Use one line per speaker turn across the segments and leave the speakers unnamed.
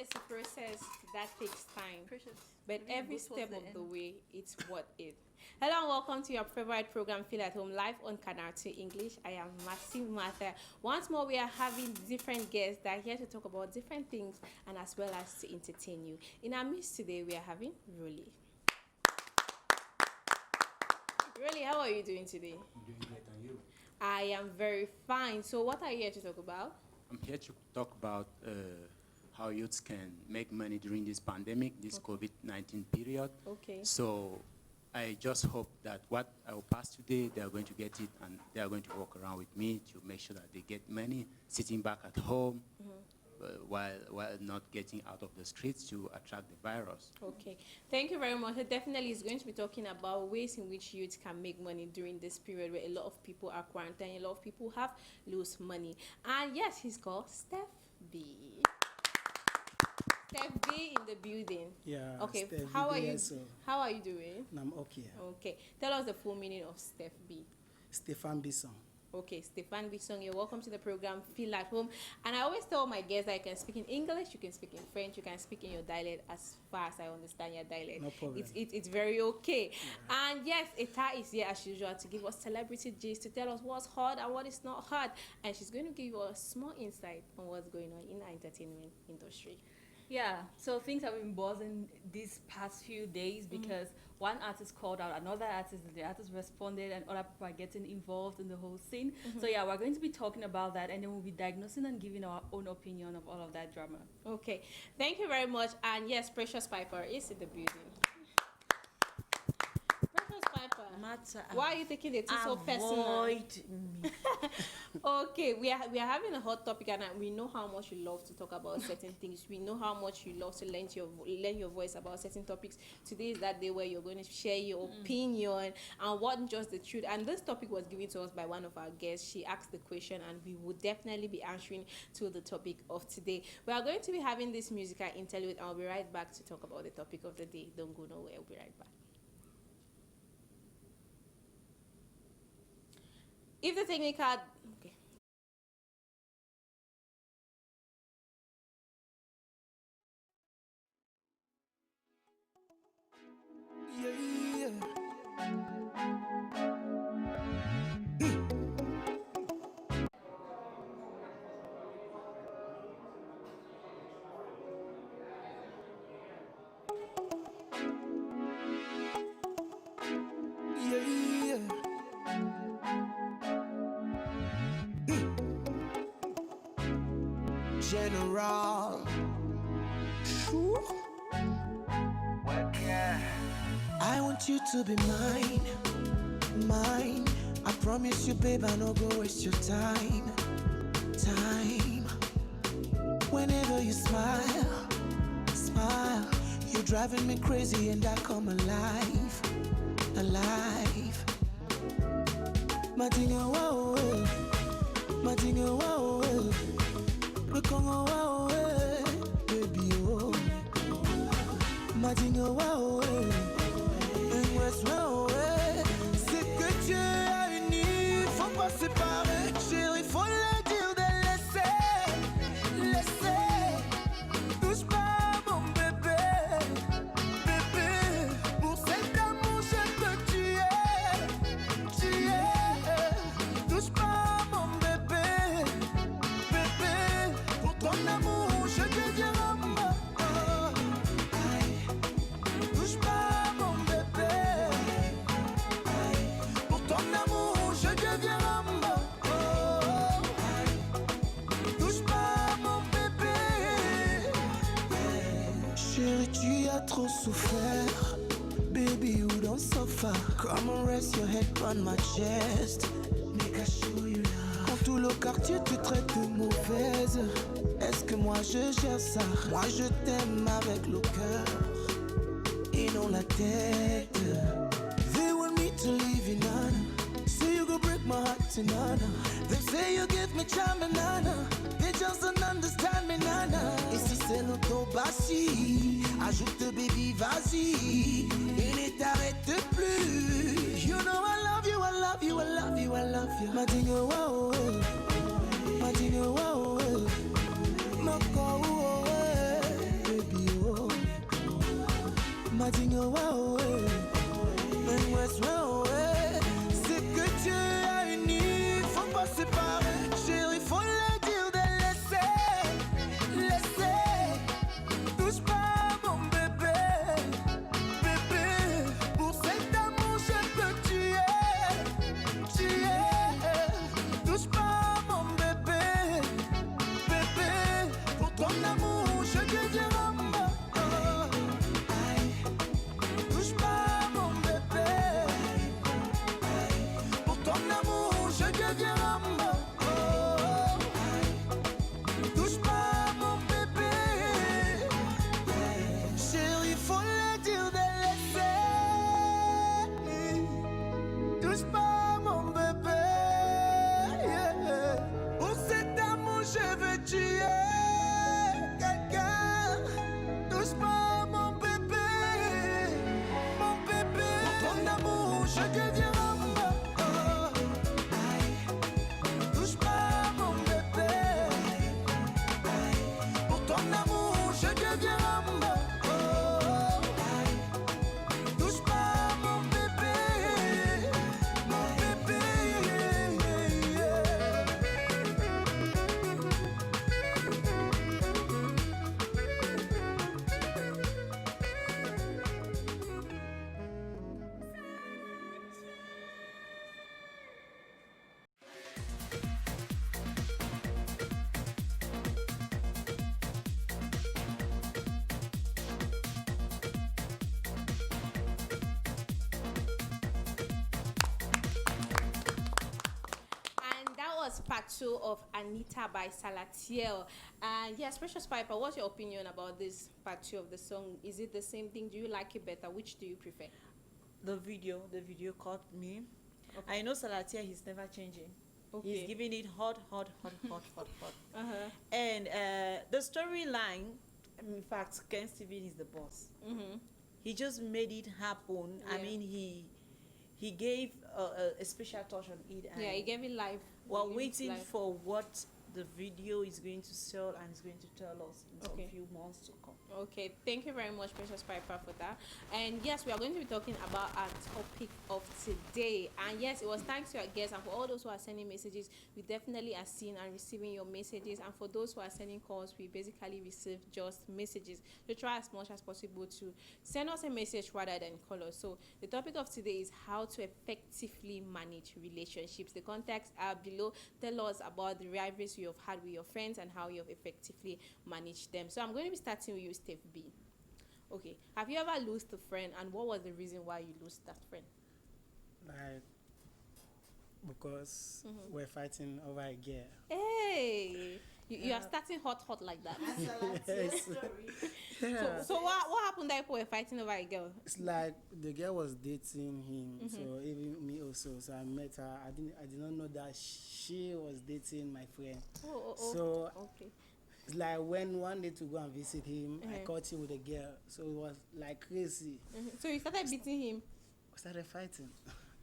it's a process that takes time.
Precious.
But
Really
every
good towards
step
the
of the
end.
way, it's worth it. Hello and welcome to your favorite program, Feel at Home, live on CANAL2 English. I am Massive Martha. Once more, we are having different guests that are here to talk about different things and as well as to entertain you. In our midst today, we are having Rolly. Rolly, how are you doing today?
I'm doing great, and you?
I am very fine. So what are you here to talk about?
I'm here to talk about how youths can make money during this pandemic, this COVID-19 period.
Okay.
So I just hope that what I will pass today, they are going to get it, and they are going to walk around with me to make sure that they get money, sitting back at home, while not getting out of the streets to attract the virus.
Okay, thank you very much. So definitely is going to be talking about ways in which youth can make money during this period where a lot of people are quarantined, a lot of people have lose money. And yes, he's called Steph B. Steph B in the building.
Yeah.
Okay,
Steph
how are
B
you?
there, so
How are you doing?
I'm okay.
Okay, tell us the full meaning of Steph B.
Stefan Bisson.
Okay, Stefan Bisson, you're welcome to the program Feel at Home. And I always tell my guests that you can speak in English, you can speak in French, you can speak in your dialect as far as I understand your dialect.
No problem.
It's very okay. Yeah. And yes, Eta is here as usual to give us celebrity gist, to tell us what's hot and what is not hot. And she's going to give you a small insight on what's going on in the entertainment industry.
Yeah, so things have been buzzing these past few days because one artist called out another artist, and the artist responded, and other people are getting involved in the whole scene. So yeah, we're going to be talking about that, and then we'll be diagnosing and giving our own opinion of all of that drama.
Okay, thank you very much. And yes, Precious Piper is in the building. Precious Piper, why are you taking it so personal?
Me.
Okay, we are having a hot topic, and we know how much you love to talk about certain things. We know how much you love to lend your voice about certain topics. Today is that day where you're going to share your opinion and what just the truth. And this topic was given to us by one of our guests. She asked the question, and we would definitely be answering to the topic of today. We are going to be having this musical interlude, and I'll be right back to talk about the topic of the day. Don't go nowhere. I'll be right back. If the technical okay.
General. I want you to be mine, mine. I promise you, babe, I no go waste your time, time. Whenever you smile, smile, you're driving me crazy and I come alive, alive. Madinga wow, Madinga wow. Congo wow, baby oh, Madinga wow, West wow, c'est que Dieu a uni, faut pas séparer, chérie, faut le dire de laisser, laisser, touche pas mon bébé, bébé, pour cet amour je peux tuer, touche pas mon bébé. Ton amour, je deviens amour. Touche pas mon bébé. Pour ton amour, je deviens amour. Touche pas mon bébé. Chérie, tu as trop souffert. Baby, you don't suffer. Come and rest your head on my chest. Make I show you love. Quand tout le quartier te traite de mauvaise, est-ce que moi je gère ça? Moi je t'aime avec le cœur et non la tête. They want me to leave you, nana. Say you go break my heart, nana. They say you give me charm, nana. They just don't understand me, nana. Et si c'est l'autobassi, ajoute baby, vas-y. Et ne t'arrête plus. You know I love you, I love you, I love you, I love you. Madinga wow, Madinga wow. dit ouais, ouais. And what's wrong, ouais. C'est que Dieu a uni, faut pas séparer. Chérie, faut le dire de laisser, laisser. Touche pas mon bébé, bébé. Pour cet amour, je peux tuer, tuer. Touche pas mon bébé, bébé. Pour ton amour, je deviens mort. Touche pas mon bébé. Pour ton amour, je deviens mort. Touche pas mon bébé. Chérie, faut le dire de laisser. Touche pas mon bébé. Pour cet amour, je veux tuer quelqu'un. Touche pas mon bébé. Mon bébé. Pour ton amour, je deviens mort. Touche pas mon bébé. Pour ton amour, je deviens mort. Touche pas mon bébé. Mon bébé.
And that was part 2 of Anita by Salatiel. And yes, Precious Piper, what's your opinion about this part 2 of the song? Is it the same thing? Do you like it better? Which do you prefer?
The video caught me. I know Salatia, he's never changing. He's giving it hot.
Uh-huh.
And the storyline, in fact, Ken Steven is the boss.
Mm-hmm.
He just made it happen. I
Yeah.
mean, he gave a special touch on it. And
Yeah, he gave it live.
we're
He gave it
waiting
live.
for what the video is going to sell and is going to tell us in
Okay.
some few months to come.
Okay, thank you very much, Precious Piper, for that. And yes, we are going to be talking about our topic of today. And yes, it was thanks to our guests and for all those who are sending messages. We definitely are seeing and receiving your messages. And for those who are sending calls, we basically receive just messages. So try as much as possible to send us a message rather than call us. So the topic of today is how to effectively manage relationships. The contacts are below. Tell us about the rivalries you have had with your friends and how you have effectively managed them. So I'm going to be starting with you, Steve B. Okay, have you ever lost a friend, and what was the reason why you lost that friend?
Like, because we're fighting over a girl.
Hey, you are starting hot like that.
Yes. Yeah.
So what happened that people were fighting over a girl?
It's like the girl was dating him, so even me also. So I met her. I did not know that she was dating my friend.
Oh.
So
Okay.
it's like when one day to go and visit him, I
Mhm.
caught him with a girl. So it was like crazy.
So you started beating him.
We started fighting.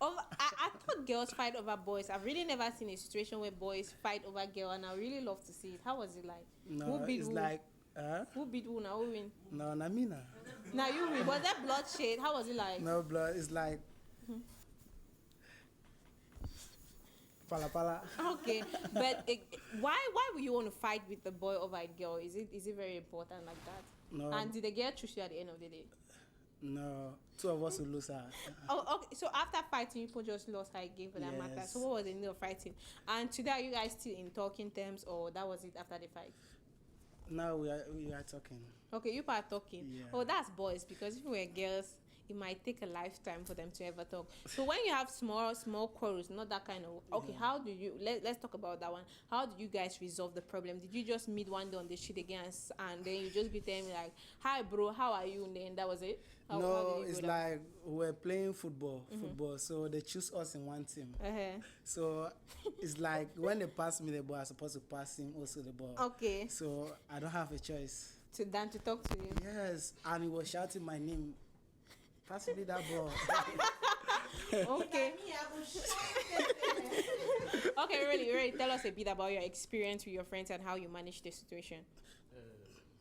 I thought girls fight over boys. I've really never seen a situation where boys fight over girl, and I really love to see it. How was it like?
No,
Who beat
it's
who?
like,
Who beat who? Now who win?
no, Namina.
Now you win. Was that bloodshed? How was it like?
No blood. It's like, pala.
Okay, but why would you want to fight with the boy over a girl? Is it very important like that?
No,
And did the girl choose you at the end of the day?
no. Two of us will lose her.
Oh, okay. So after fighting, you people just lost her again for that matter.
Yes.
So what was the need of fighting? And today, are you guys still in talking terms, or that was it after the fight?
Now we are talking.
Okay, you are talking.
Yeah.
Oh, that's boys, because if we were girls, it might take a lifetime for them to ever talk. So when you have small quarrels, not that kind of, okay, how do you, let's talk about that one. How do you guys resolve the problem? Did you just meet one day on the street again and then you just be telling me like, hi bro, how are you? And then that was it? How
No,
did you
it's
go down?
like we're playing football, so they choose us in one team.
Uh-huh.
So it's like when they pass me the ball, I'm supposed to pass him also the ball.
Okay,
So I don't have a choice.
to talk to you.
Yes, and he was shouting my name. Pass me that ball.
Okay. Okay, really, tell us a bit about your experience with your friends and how you managed the situation.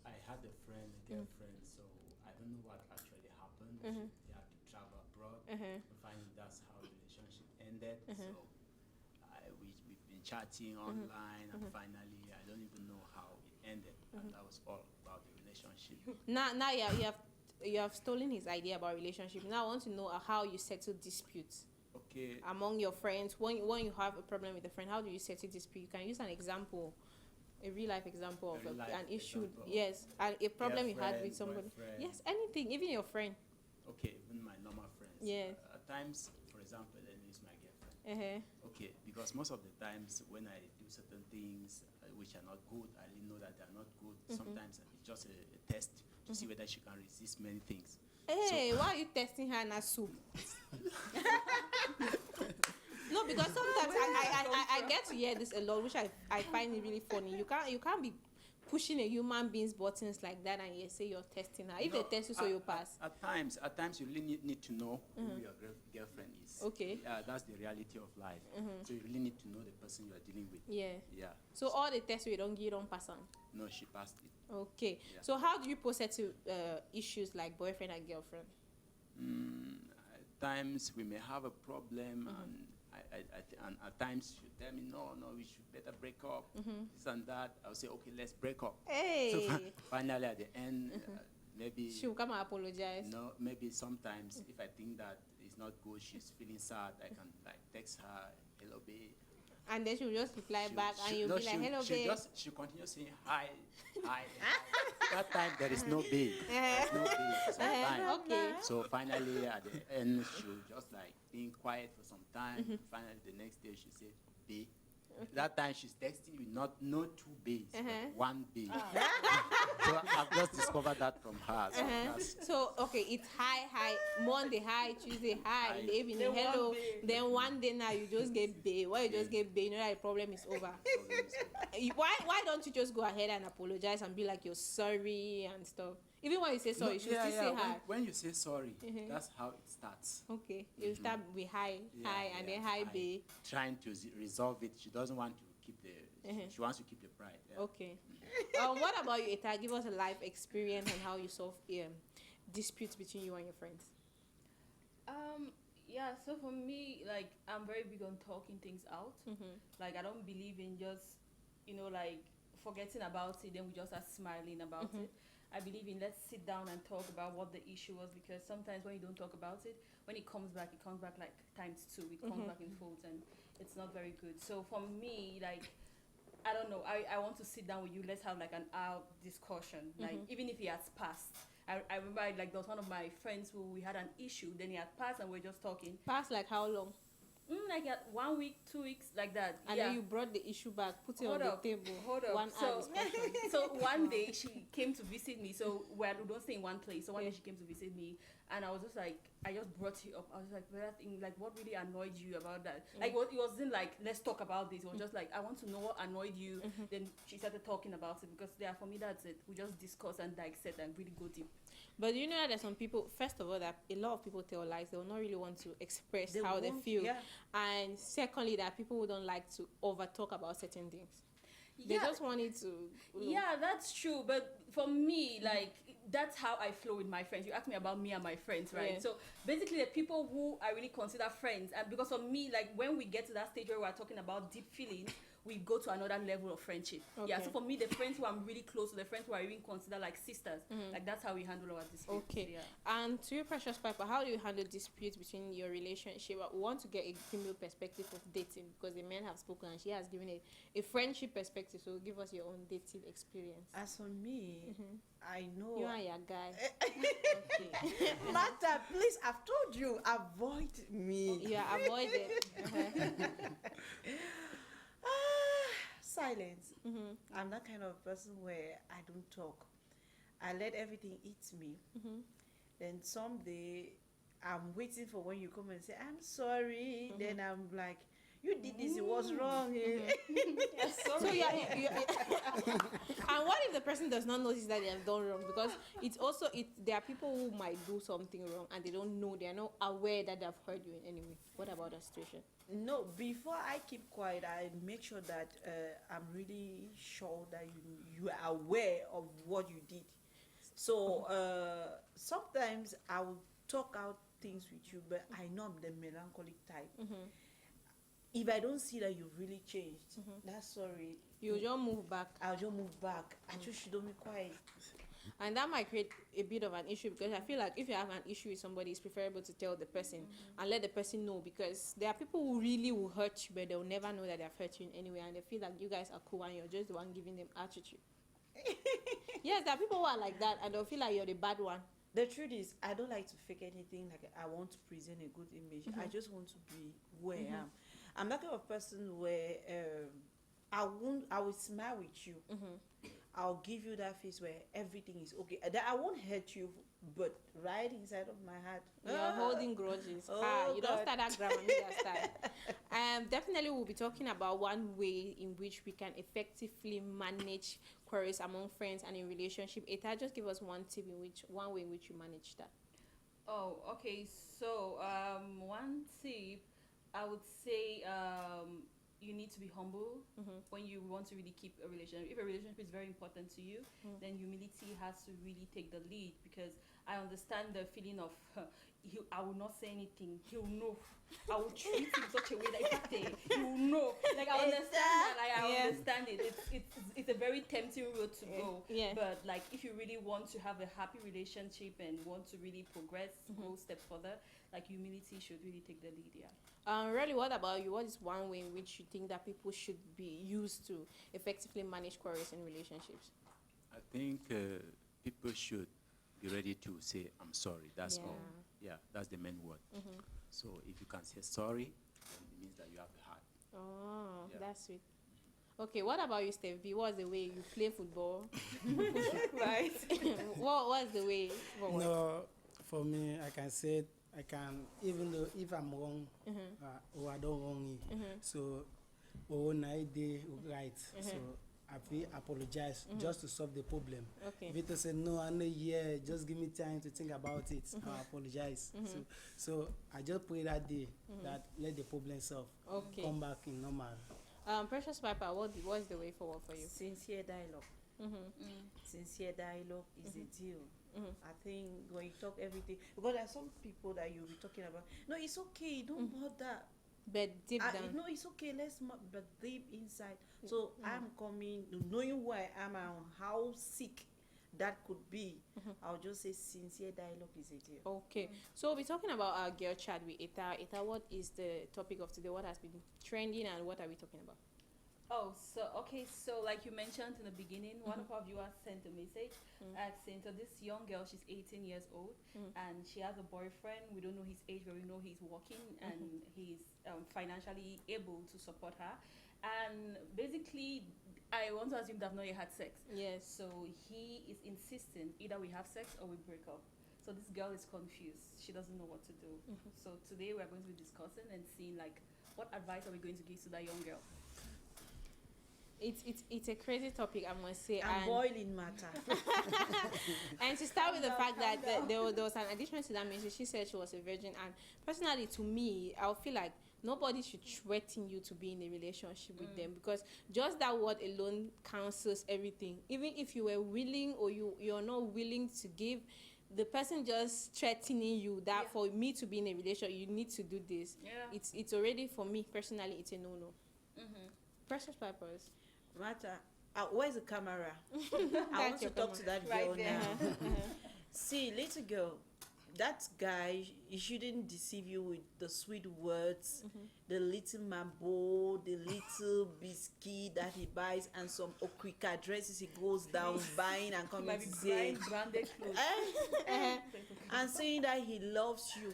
I had a friend, a girlfriend, so I don't know what actually happened. They had to travel abroad. Finally, that's how the relationship ended. So we've been chatting online, and finally, I don't even know how it ended. And that was all about the relationship.
Now you have stolen his idea about relationship. Now I want to know how you settle disputes.
Okay.
Among your friends, when you have a problem with a friend, how do you settle dispute? You can use an example, a real life example of an issue.
Example.
Yes, and a problem you had
Girlfriend,
with somebody.
boyfriend.
Yes, anything, even your friend.
Okay, even my normal friends.
Yes.
At times, for example, let me use my girlfriend. Okay, because most of the times when I do certain things which are not good, I really know that they are not good. Sometimes it's just a test to see whether she can resist many things.
Hey, why are you testing her in a soup? No, because sometimes I get to hear this a lot, which I find it really funny. You can't be pushing a human being's buttons like that and you say you're testing her. If they test you, so you pass.
At times you really need to know who your girlfriend is.
Okay.
Yeah, that's the reality of life. So you really need to know the person you are dealing with.
Yeah.
Yeah.
So all the tests you don't pass on.
No, she passed it.
Okay. Yeah. So how do you process issues like boyfriend and girlfriend?
At times we may have a problem, and and at times she tell me no, we should better break up. This and that. I'll say okay, let's break up.
Hey.
So finally at the end, maybe
she will come and apologize.
No, maybe sometimes if I think that it's not good, she's feeling sad, I can like text her, hello babe.
And then she'll just reply back, and you'll be like, hello, babe.
She'll continue saying hi. That time, there is no babe. There's no babe.
Okay.
So finally, at the end, she'll just like being quiet for some time. Finally, the next day, she said, babe. That time, she's texting you, no two babes, but one babe. So I've just discovered that from her.
So okay, it's hi, Monday, hi, Tuesday, hi, in the evening, hello. Then one day now you just get bae. Why you just get bae? You know that the problem is over. Why don't you just go ahead and apologize and be like you're sorry and stuff? Even when you say sorry, you should still say hi.
When you say sorry, that's how it starts.
Okay, you start with hi, and then hi, bae.
Trying to resolve it. She doesn't want to keep the. She wants to keep the pride. Yeah.
Okay. What about you, Eta? Give us a life experience and how you solve disputes between you and your friends.
Yeah. So for me, like I'm very big on talking things out. Like I don't believe in just like forgetting about it, then we just start smiling about it. I believe in let's sit down and talk about what the issue was, because sometimes when you don't talk about it, when it comes back like times 2. It comes back in folds and it's not very good. So for me, like, I don't know, I want to sit down with you. Let's have like an hour discussion. Like even if he has passed. I remember like there was one of my friends who we had an issue, then he had passed and we were just talking.
Passed like how long?
Like 1 week, 2 weeks, like that.
And then you brought the issue back, put it on the table.
Hold up.
1 hour discussion.
So one day she came to visit me. So we don't stay in one place. So one day she came to visit me, and I was just like, I just brought it up. I was like, what really annoyed you about that? Like, it wasn't like let's talk about this. It was just like I want to know what annoyed you. Then she started talking about it, because for me that's it. We just discuss and dissect and really go deep.
But you know that there's some people, first of all, that a lot of people tell lies. They will not really want to express how they feel. Yeah. And secondly, that people who don't like to over talk about certain things. They just want it to.
Yeah, that's true. But for me, like, that's how I flow with my friends. You asked me about me and my friends, right? Yeah. So basically, the people who I really consider friends, and because for me, like, when we get to that stage where we're talking about deep feelings, we go to another level of friendship. Okay. Yeah, so for me, the friends who I'm really close to, the friends who I even consider like sisters, like that's how we handle our disputes.
Okay. Yeah. And to your precious Piper, how do you handle disputes between your relationship? We want to get a female perspective of dating, because the men have spoken and she has given a friendship perspective. So give us your own dating experience.
As for me, I know
you and your guy.
Okay. Martha, please, I've told you, avoid me.
Yeah, avoid it.
Silence. I'm that kind of person where I don't talk. I let everything eat me. Then someday I'm waiting for when you come and say I'm sorry. Then I'm like, you did this, it was wrong.
Yes, sorry. So and what if the person does not notice that they have done wrong? Because there are people who might do something wrong and they don't know, they are not aware that they've hurt you in any way. What about that situation?
No, before I keep quiet, I make sure that I'm really sure that you are aware of what you did. So sometimes I will talk out things with you, but I know I'm the melancholic type. If I don't see that you've really changed, that's sorry.
You just move back.
I'll just move back. I just shouldn't be quiet.
And that might create a bit of an issue, because I feel like if you have an issue with somebody, it's preferable to tell the person and let the person know, because there are people who really will hurt you, but they'll never know that they've hurt you in any way, and they feel like you guys are cool and you're just the one giving them attitude. Yes, there are people who are like that, and they'll feel like you're the bad one.
The truth is, I don't like to fake anything. Like, I want to present a good image. I just want to be where I am. I'm that kind of person where I will smile with you. I'll give you that face where everything is okay. That I won't hurt you, but right inside of my heart,
You're holding grudges.
Oh,
You don't
God.
start that grammar, me that start. Definitely we'll be talking about one way in which we can effectively manage quarrels among friends and in relationship. Eta, just give us one way in which you manage that.
Oh, okay. So, one tip, I would say, you need to be humble when you want to really keep a relationship. If a relationship is very important to you, then humility has to really take the lead, because I understand the feeling of I will not say anything. He will know. I will treat him such a way that if I say, he will know. Like, I understand that. Like, I understand it. It's a very tempting road to go.
Yeah.
But like, if you really want to have a happy relationship and want to really progress, go a step further, like, humility should really take the lead. Yeah.
Really, what about you? What is one way in which you think that people should be used to effectively manage quarrels in relationships?
I think people should be ready to say, I'm sorry. That's all. Yeah, that's the main word. So if you can say sorry, then it means that you have a heart.
Oh,
Yeah.
that's sweet. Okay, what about you, Steve B? What's the way you play football? Right? What's the way forward?
No, for me, I can say it. I can, even though if I'm wrong, or I don't wrong you. So, night day right. So I feel apologize just to solve the problem.
Okay.
If it say no, I know, yeah, just give me time to think about it. I apologize. So I just pray that day that let the problem solve.
Okay.
Come back in normal.
Precious Piper, what's the way forward for you?
sincere dialogue. Sincere dialogue is a deal. I think when you talk everything, because there are some people that you'll be talking about. No, it's okay. Don't bother.
But deep down.
No, it's okay. But deep inside. So I'm coming, knowing who I am and how sick that could be. I'll just say sincere dialogue is a deal.
Okay, so we'll be talking about our girl chat with Eta. Eta, what is the topic of today? What has been trending and what are we talking about?
Oh, so like you mentioned in the beginning, one of our viewers sent a message asking, so this young girl, she's 18 years old, and she has a boyfriend. We don't know his age, but we know he's working and he's financially able to support her. And basically, I want to assume they've not yet had sex.
Yes.
So he is insisting either we have sex or we break up. So this girl is confused. She doesn't know what to do. So today we're going to be discussing and seeing like what advice are we going to give to that young girl.
It's a crazy topic, I must say.
And boiling matter.
And to start with the fact that there was an addition to that message. She said she was a virgin, and personally, to me, I feel like nobody should threaten you to be in a relationship with them, because just that word alone cancels everything. Even if you were willing or you're not willing to give, the person just threatening you that for me to be in a relationship, you need to do this.
Yeah.
It's already, for me personally, it's a no-no. Precious Pipers.
Matter. Where's the camera? I want to talk to that girl
Right there.
now. See, little girl, that guy, he shouldn't deceive you with the sweet words, the little mambo, the little biscuit that he buys, and some okrika dresses he goes down buying and coming
Might be
to say,
branded clothes.
and saying that he loves you.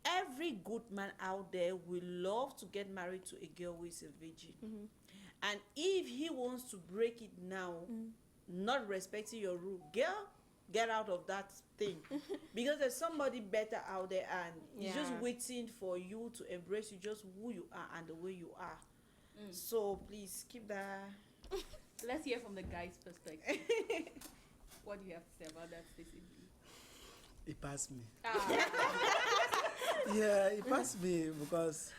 Every good man out there will love to get married to a girl who is a virgin. And if he wants to break it now, not respecting your rule, girl, get out of that thing. Because there's somebody better out there, and he's just waiting for you to embrace you just who you are and the way you are. So please keep that.
Let's hear from the guy's perspective. What do you have to say about that, Stacey?
It passed me. Yeah, it passed me because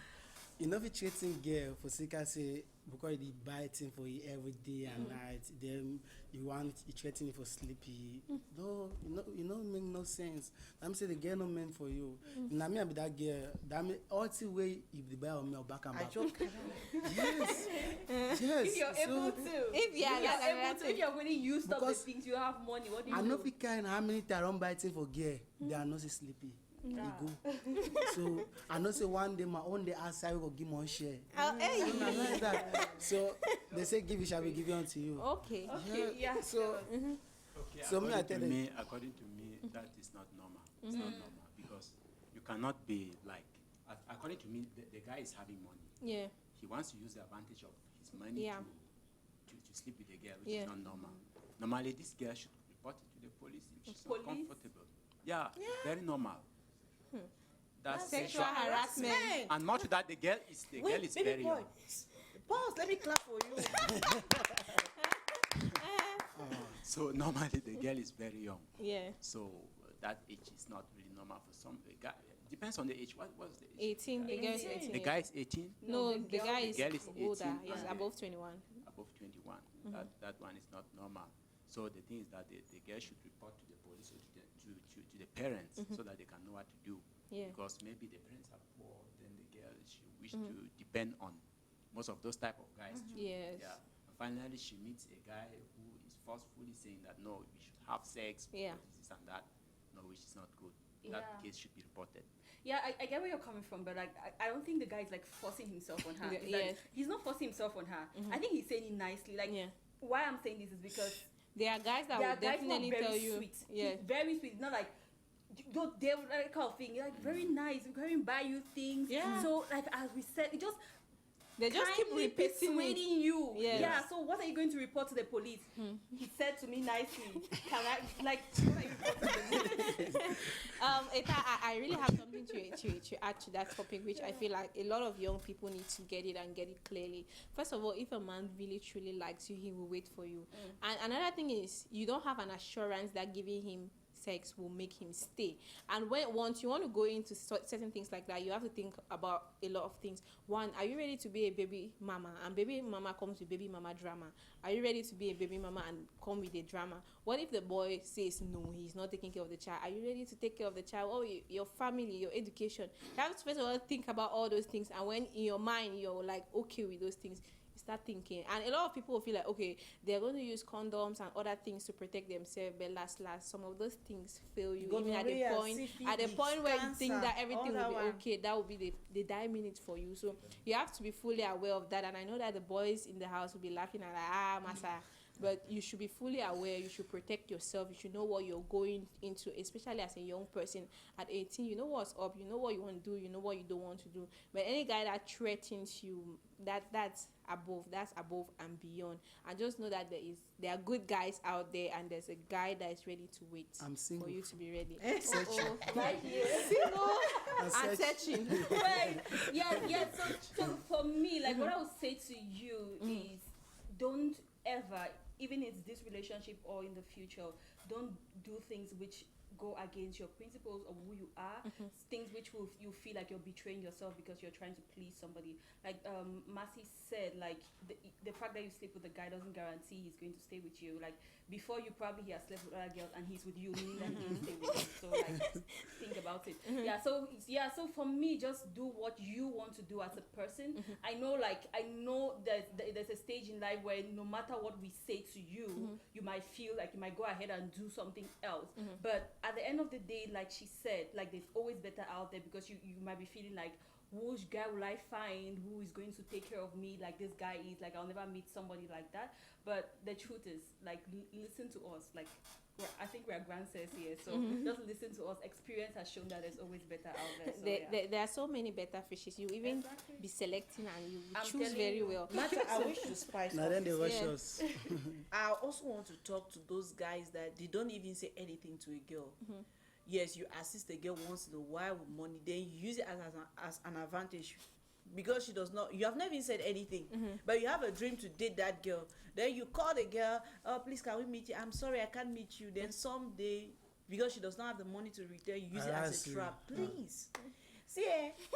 you know, if you treating girl for sake say because he biting for you every day and night. Then you threatening for sleepy. No, you know, make no sense. I'm saying the girl no meant for you. Now me I be that girl. That me all the way if the buy on me or back and
I
back.
joke.
Yes. Yes.
If you're able to, if you're really used up the
Because
things, you have money. What do you
I
do?
know if you can how many times I'm biting for girl, they are not sleepy. They go. So I know say one day my own day outside we go give one share.
Hey.
So, na like that. So they say give it shall be given unto you.
Okay.
Okay, yeah.
So
Okay,
So me, I tell them-
according to me, that is not normal. It's not normal because you cannot be like, according to me, the guy is having money.
Yeah.
He wants to use the advantage of his money
Yeah.
to sleep with the girl, which
Yeah.
is not normal. Normally, this girl should report it to the police if she's
Police?
not comfortable. Yeah, very normal. That's
Sexual harassment.
And more to that, the girl is
Wait, baby
very
boy.
young.
Pause. Let me clap for you.
So normally the girl is very young.
Yeah.
So that age is not really normal for some guy. Depends on the age. What's the age?
18. The girl is 18.
The guy is 18,
No, the guy is
the girl is
older.
18,
He's
and
above 21.
above 21. That one is not normal. So the thing is that the girl should report to the police or to the parents so that they can know what to do.
Yeah.
Because maybe the parents are poor, then the girl she wish to depend on most of those type of guys too.
Yes.
Yeah. And finally, she meets a guy who is forcefully saying that no, we should have sex.
Yeah.
This and that. No, which is not good. That
Yeah.
case should be reported.
Yeah, I get where you're coming from, but like I don't think the guy is like forcing himself on her.
Yeah,
It's like,
yes.
he's not forcing himself on her. I think he's saying it nicely. Like
Yeah.
why I'm saying this is because
There are guys that
there
will
are guys who are
definitely
very
tell you.
sweet.
Yeah.
Very sweet. Not like they like kind of thing. Like very nice. Going buy you things.
Yeah.
So like as we said, it just
They just keep
kindly
repeating it.
persuading you.
Yes.
Yeah. So what are you going to report to the police? He said to me nicely. Can I like? What are you reporting to the police?
Eta, I really have something to add to that topic, which I feel like a lot of young people need to get it and get it clearly. First of all, if a man really truly likes you, he will wait for you. And another thing is, you don't have an assurance that giving him sex will make him stay. And once you want to go into certain things like that, you have to think about a lot of things. One, are you ready to be a baby mama? And baby mama comes with baby mama drama. Are you ready to be a baby mama and come with the drama? What if the boy says no, he's not taking care of the child? Are you ready to take care of the child? Oh, your family, your education. You have to first of all think about all those things, and when in your mind you're like okay with those things, start thinking. And a lot of people feel like okay, they're going to use condoms and other things to protect themselves, but last some of those things fail you. Even at the point where you think that everything will be okay, that will be the dying minute for you. So you have to be fully aware of that. And I know that the boys in the house will be laughing at like, massa. But you should be fully aware. You should protect yourself. You should know what you're going into, especially as a young person at 18. You know what's up. You know what you want to do. You know what you don't want to do. But any guy that threatens you, that's above and beyond. And just know that there are good guys out there, and there's a guy that is ready to wait
I'm single.
for you to be ready.
Right here.
Single
I'm
and searching.
Right. Yeah. So for me, like what I would say to you is, don't ever, even in this relationship or in the future, don't do things which go against your principles of who you are, things which you feel like you're betraying yourself because you're trying to please somebody. Like Mercy said, like the fact that you sleep with a guy doesn't guarantee he's going to stay with you. Like before you probably he has slept with other girls and he's with you, meaning that he'll stay with you. So like think about it. So for me, just do what you want to do as a person. I know that there's a stage in life where no matter what we say to you, you might feel like you might go ahead and do something else. But at the end of the day, like she said, like there's always better out there, because you might be feeling like, which guy will I find who is going to take care of me like this guy is? Like I'll never meet somebody like that. But the truth is, like listen to us. Like I think we're grandsons here, so just listen to us. Experience has shown that there's always better out there. So,
there are so many better fishes. You even be selecting and you
I'm
choose
telling
very
you.
well.
Matter, I wish to spice
Now
up
then they
this.
rush
Yeah.
us.
I also want to talk to those guys that they don't even say anything to a girl. Yes, you assist a girl once in a while with money, then you use it as an advantage, because she does not. You have never even said anything, but you have a dream to date that girl. Then you call the girl, oh please can we meet you? I'm sorry I can't meet you. Then someday, because she does not have the money to return, you use it as a trap. Please See,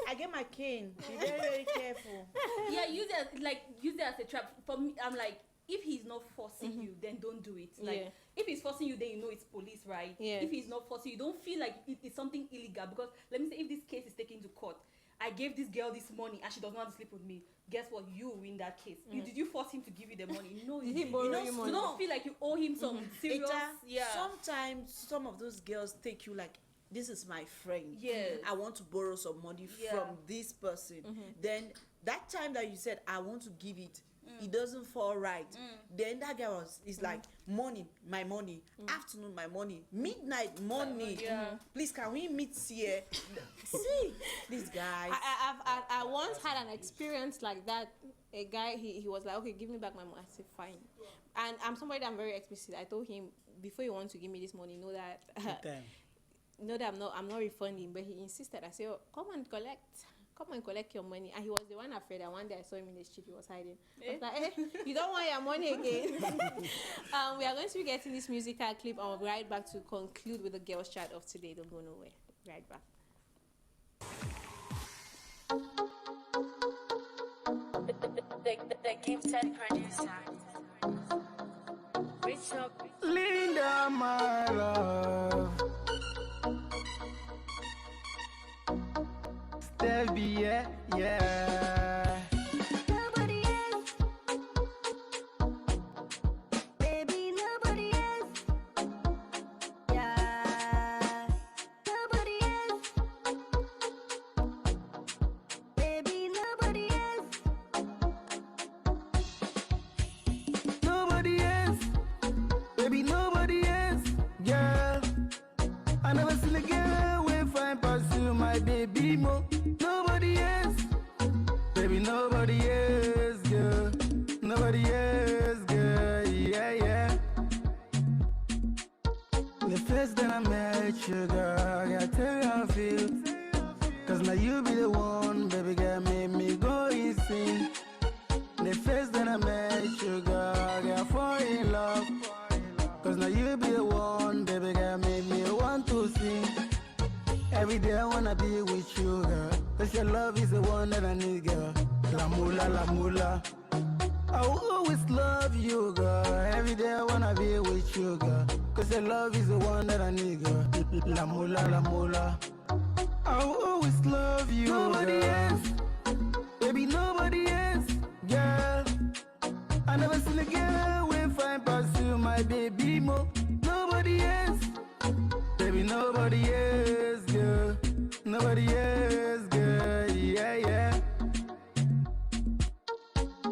I get my cane. Be very, very careful.
Yeah, use it as a trap. For me, I'm like, if he's not forcing you, then don't do it. Like, if he's forcing you, then you know it's police, right?
Yeah.
If he's not forcing you, don't feel like it's something illegal. Because let me say, if this case is taken to court, I gave this girl this money and she does not want to sleep with me. Guess what? You win that case. Did you force him to give you the money? No,
Did he borrow you money?
You don't feel like you owe him some serious.
Sometimes some of those girls take you like, this is my friend.
Yes.
I want to borrow some money from this person. Then that time that you said I want to give it, it doesn't fall right. Then that guy is like, morning, my money, afternoon, my money, midnight, money. Please, can we meet here? See, this guy.
I once had an experience like that. A guy, he was like, okay, give me back my money. I said, fine. And I'm somebody that I'm very explicit. I told him, before you want to give me this money, know that I'm not refunding. But he insisted. I said, oh, come and collect your money. And he was the one afraid that one day I saw him in the street, he was hiding. I was like, you don't want your money again. We are going to be getting this musical clip, and we'll be right back to conclude with the girls chat of today. Don't go nowhere. Right back.
The gifted producer. Rich up.
Linda, my love. Stevie, yeah.
Nobody else. Baby, nobody else. Yeah. Nobody else. Baby, nobody else.
Nobody else. Baby, nobody else. Girl, I never seen a girl with fine past you, my baby mo. Nobody else. Baby, nobody else, girl. Nobody else, girl. Yeah. The first that I met you, girl, I tell you how I feel. Cause now you be the one, baby girl, made me go insane. The first that I met you, girl, I fall in love. Cause now you be the one, baby girl, made me want to sing. Every day I wanna be with you, girl. Cause your love is the one that I need, girl. La mula, la mula. I will always love you, girl. Every day I wanna be with you, girl. Cause your love is the one that I need, girl. La mula, la mula. I will always love you, nobody else. Baby, nobody else, girl. I never seen a girl with fine past you, my baby mo. Nobody else. Baby, nobody else, girl. Nobody else, girl. Yeah.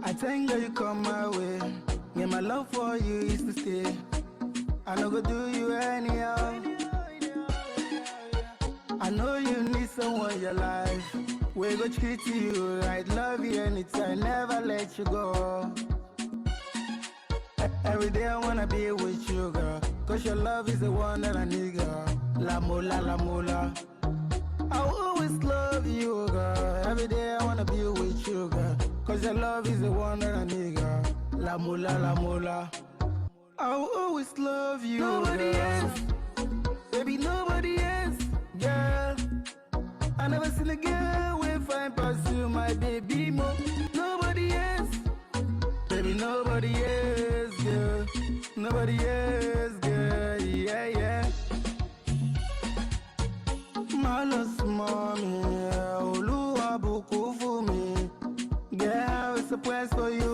I thank God you come my way. Yeah, my love for you is to stay. I no go do you anyhow. I know you need someone in your life. We go treat you right, love you anytime, never let you go. Every day I wanna be with you, girl. Cause your love is the one that I need, girl. La mula, la mula. I will always love you, girl. Every day I wanna be with you, girl. Cause your love is the one that I need, girl. La mula, la mula. I will always love you, nobody else. Baby, nobody else, girl. I never seen a girl with fine past you, my baby mo. Nobody else. Baby, nobody else, girl. Nobody else, girl. Yeah. My lost mommy, Oluwa buku for me. Girl, it's a place for you.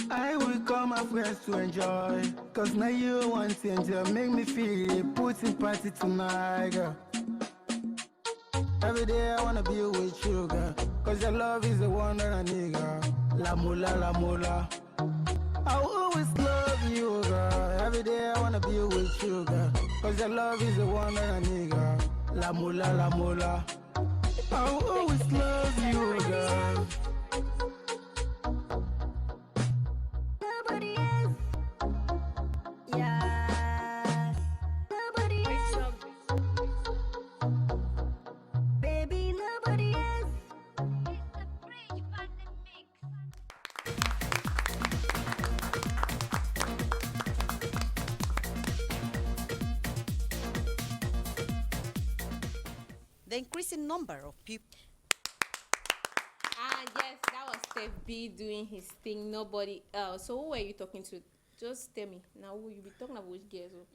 I will call my friends to enjoy. Cause now you want to enjoy. Make me feel putting party tonight, girl. Every day I wanna be with you, girl. Cause your love is the one that I need, girl. La mula, la mula. I will always love you, girl. Every day I wanna be with you, girl. Cause your love is the one that I need, girl. La mula, la mula. I will always love you, girl.
Nobody else. Yeah. Nobody else. Baby, nobody else. It's the bridge button mix.
the increasing number of people.
Ah, yes, that was Steph B doing his thing. Nobody else. So who were you talking to? Just tell me. Now who you be talking about which gear? So.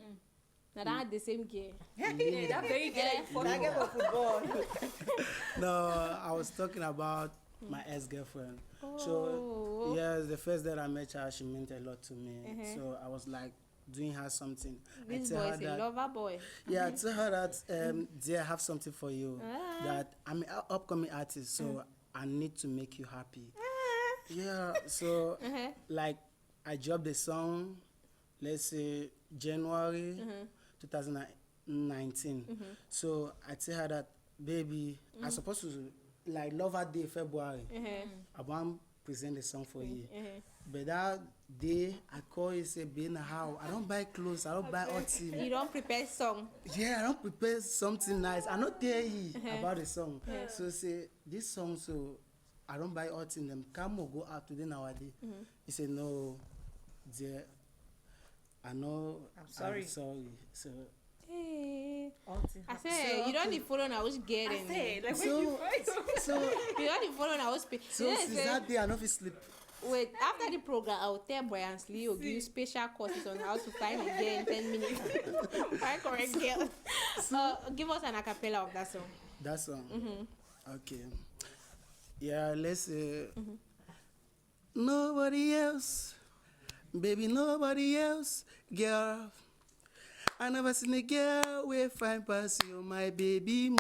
Now that had the same gear.
Yeah, that very good.
That game of football.
No, I was talking about my ex-girlfriend. So, yes, the first day I met her, she meant a lot to me. So I was like doing her something.
This
I tell
boy
her
is a
that,
lover boy.
yeah, I tell her that, dear, I have something for you. That I'm an upcoming artist, so I need to make you happy. Yeah, so like I dropped the song, let's say January 2019. So I tell her that, baby, I'm supposed to like Lover Day February. I want to present the song for you. But that day I call you, say, "Be how I don't buy clothes, I don't buy all things."
You don't prepare song.
Yeah, I don't prepare something nice. I don't tell you about the song. So say this song, so I don't buy all things. Them come or go out today nowadays. He said, "No, dear, I know.
I'm sorry.
So
Hey.
Alton.
I said, you don't need follow now which gear in there.
Like when
so
you fight.
so
You don't need follow now which
so since that day I don't feel sleep.
Wait, after the program, I will tell Brian Slee will give you special courses on how to find a girl in 10 minutes. Find correct girl. Give us an acapella of that song.
That song. Okay. Yeah, let's say nobody else, baby, nobody else, girl. I never seen a girl with fine past you, my baby.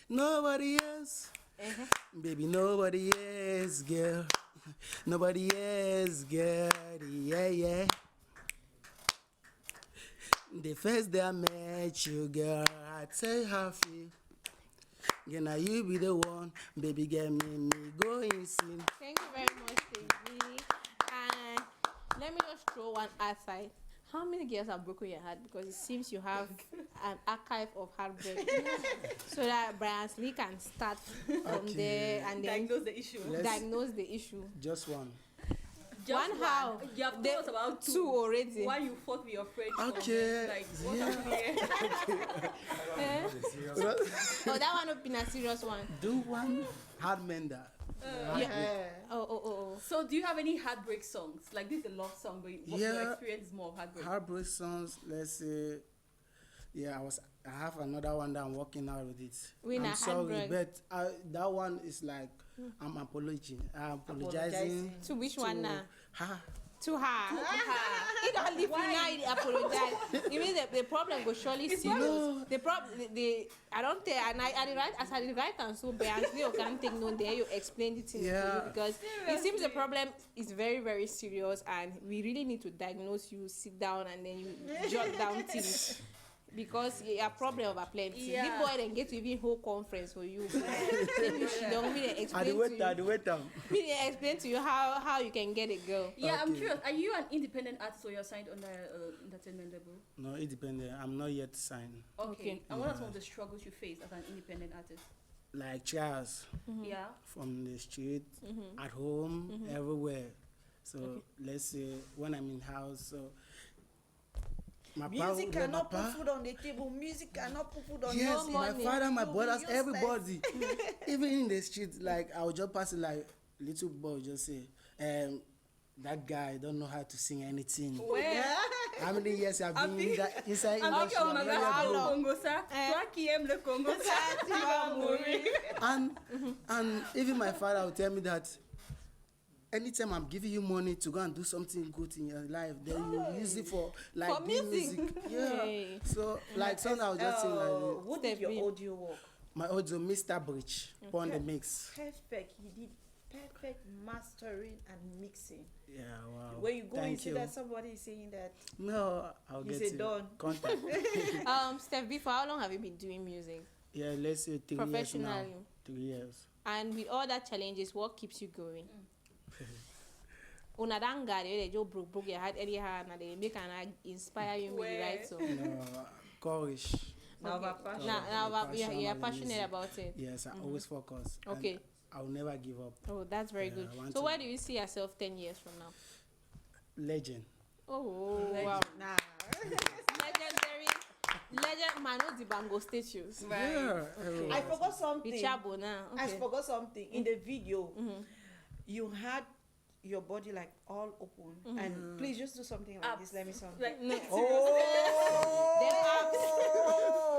Nobody else, baby, nobody else, girl. Nobody else, girl. Yeah. The first day I met you, girl, I tell you how I feel. Yeah, now you be the one, baby, get me go insane.
Thank you very much, baby. And let me just throw one aside. How many girls have broken your heart? Because it seems you have an archive of heartbreak. So that Brian Lee can start from there and then
Diagnose the issue.
diagnose the issue.
Just one.
One how?
You have told us about
two already.
Why you fought with your friend?
Okay.
Like, what happened here?
Oh, that one would be a serious one.
Do one hard mender.
Oh.
So, do you have any heartbreak songs? Like, this is a love song, but what your
Yeah.
experience is more of heartbreak.
Heartbreak songs, let's say. Yeah, I have another one that I'm working out with it.
We
I'm
not
sorry,
heartbreak.
but that one is like I'm apologizing.
To which one now?
Ha.
To her. He don't leave you now, he apologize. You mean the problem go surely see you. The problem, I don't tell, and I write, as I write and so barely you can't take no there, you explain it to you because it seems the problem is very, very serious and we really need to diagnose you, sit down and then you jot down things. Because you have problem over plenty.
Yeah.
Big boy then get to even whole conference for you. Maybe she don't really explain to you. Me explain to you how you can get a girl.
Yeah,
Okay.
I'm curious. Are you an independent artist or you're signed on the entertainment label?
No, it depends. I'm not yet signed.
Okay. And what are some of the struggles you face as an independent artist?
Like trials
Yeah.
from the street, at home, everywhere. So let's say when I'm in house, so
Music cannot put food on the table. Music cannot put food on the
yes,
table.
my father, my
You
brothers,
useless.
everybody. Even in the street, like I would just pass it like little boy just say, that guy don't know how to sing anything.
Where?
How many years have been in that, inside
I'm
industry?
talking
and
about
never
le
know.
Congo, ça. Toi qui aimes le Congo, ça, tu vas mourir.
And even my father will tell me that anytime I'm giving you money to go and do something good in your life, then you use it for like
For
doing
music.
Yeah.
Hey.
So like sometimes I was just saying like
What did your
Step
audio work?
my audio Mr. Bridge on the mix.
Perfect. He did perfect mastering and mixing.
Yeah, wow.
When you go and
Thank
see
you.
that somebody is saying that,
No, I'll
You
get
say
you.
done.
Contact.
Steph B, for how long have you been doing music?
Yeah, let's say 3 years now.
Professionally.
3 years.
And with all that challenges, what keeps you going? Una danga they just broke your heart anyhow and they make an inspire you with the right song.
No, courage.
now
Okay.
our passion.
Now you're
and
passionate
music.
about it.
Yes, I always focus. and
Okay.
I'll never give up.
Oh, that's very
Yeah,
good.
I want
So
to-
where do you see yourself 10 years from now?
Legend.
Oh, wow.
Nah.
Legendary. Legend man the bango statues.
Yeah.
I forgot something.
Bichabo now.
I
Okay.
forgot something. In the video, you had your body like all open. And please just do something like this. Let me something.
Like,
No.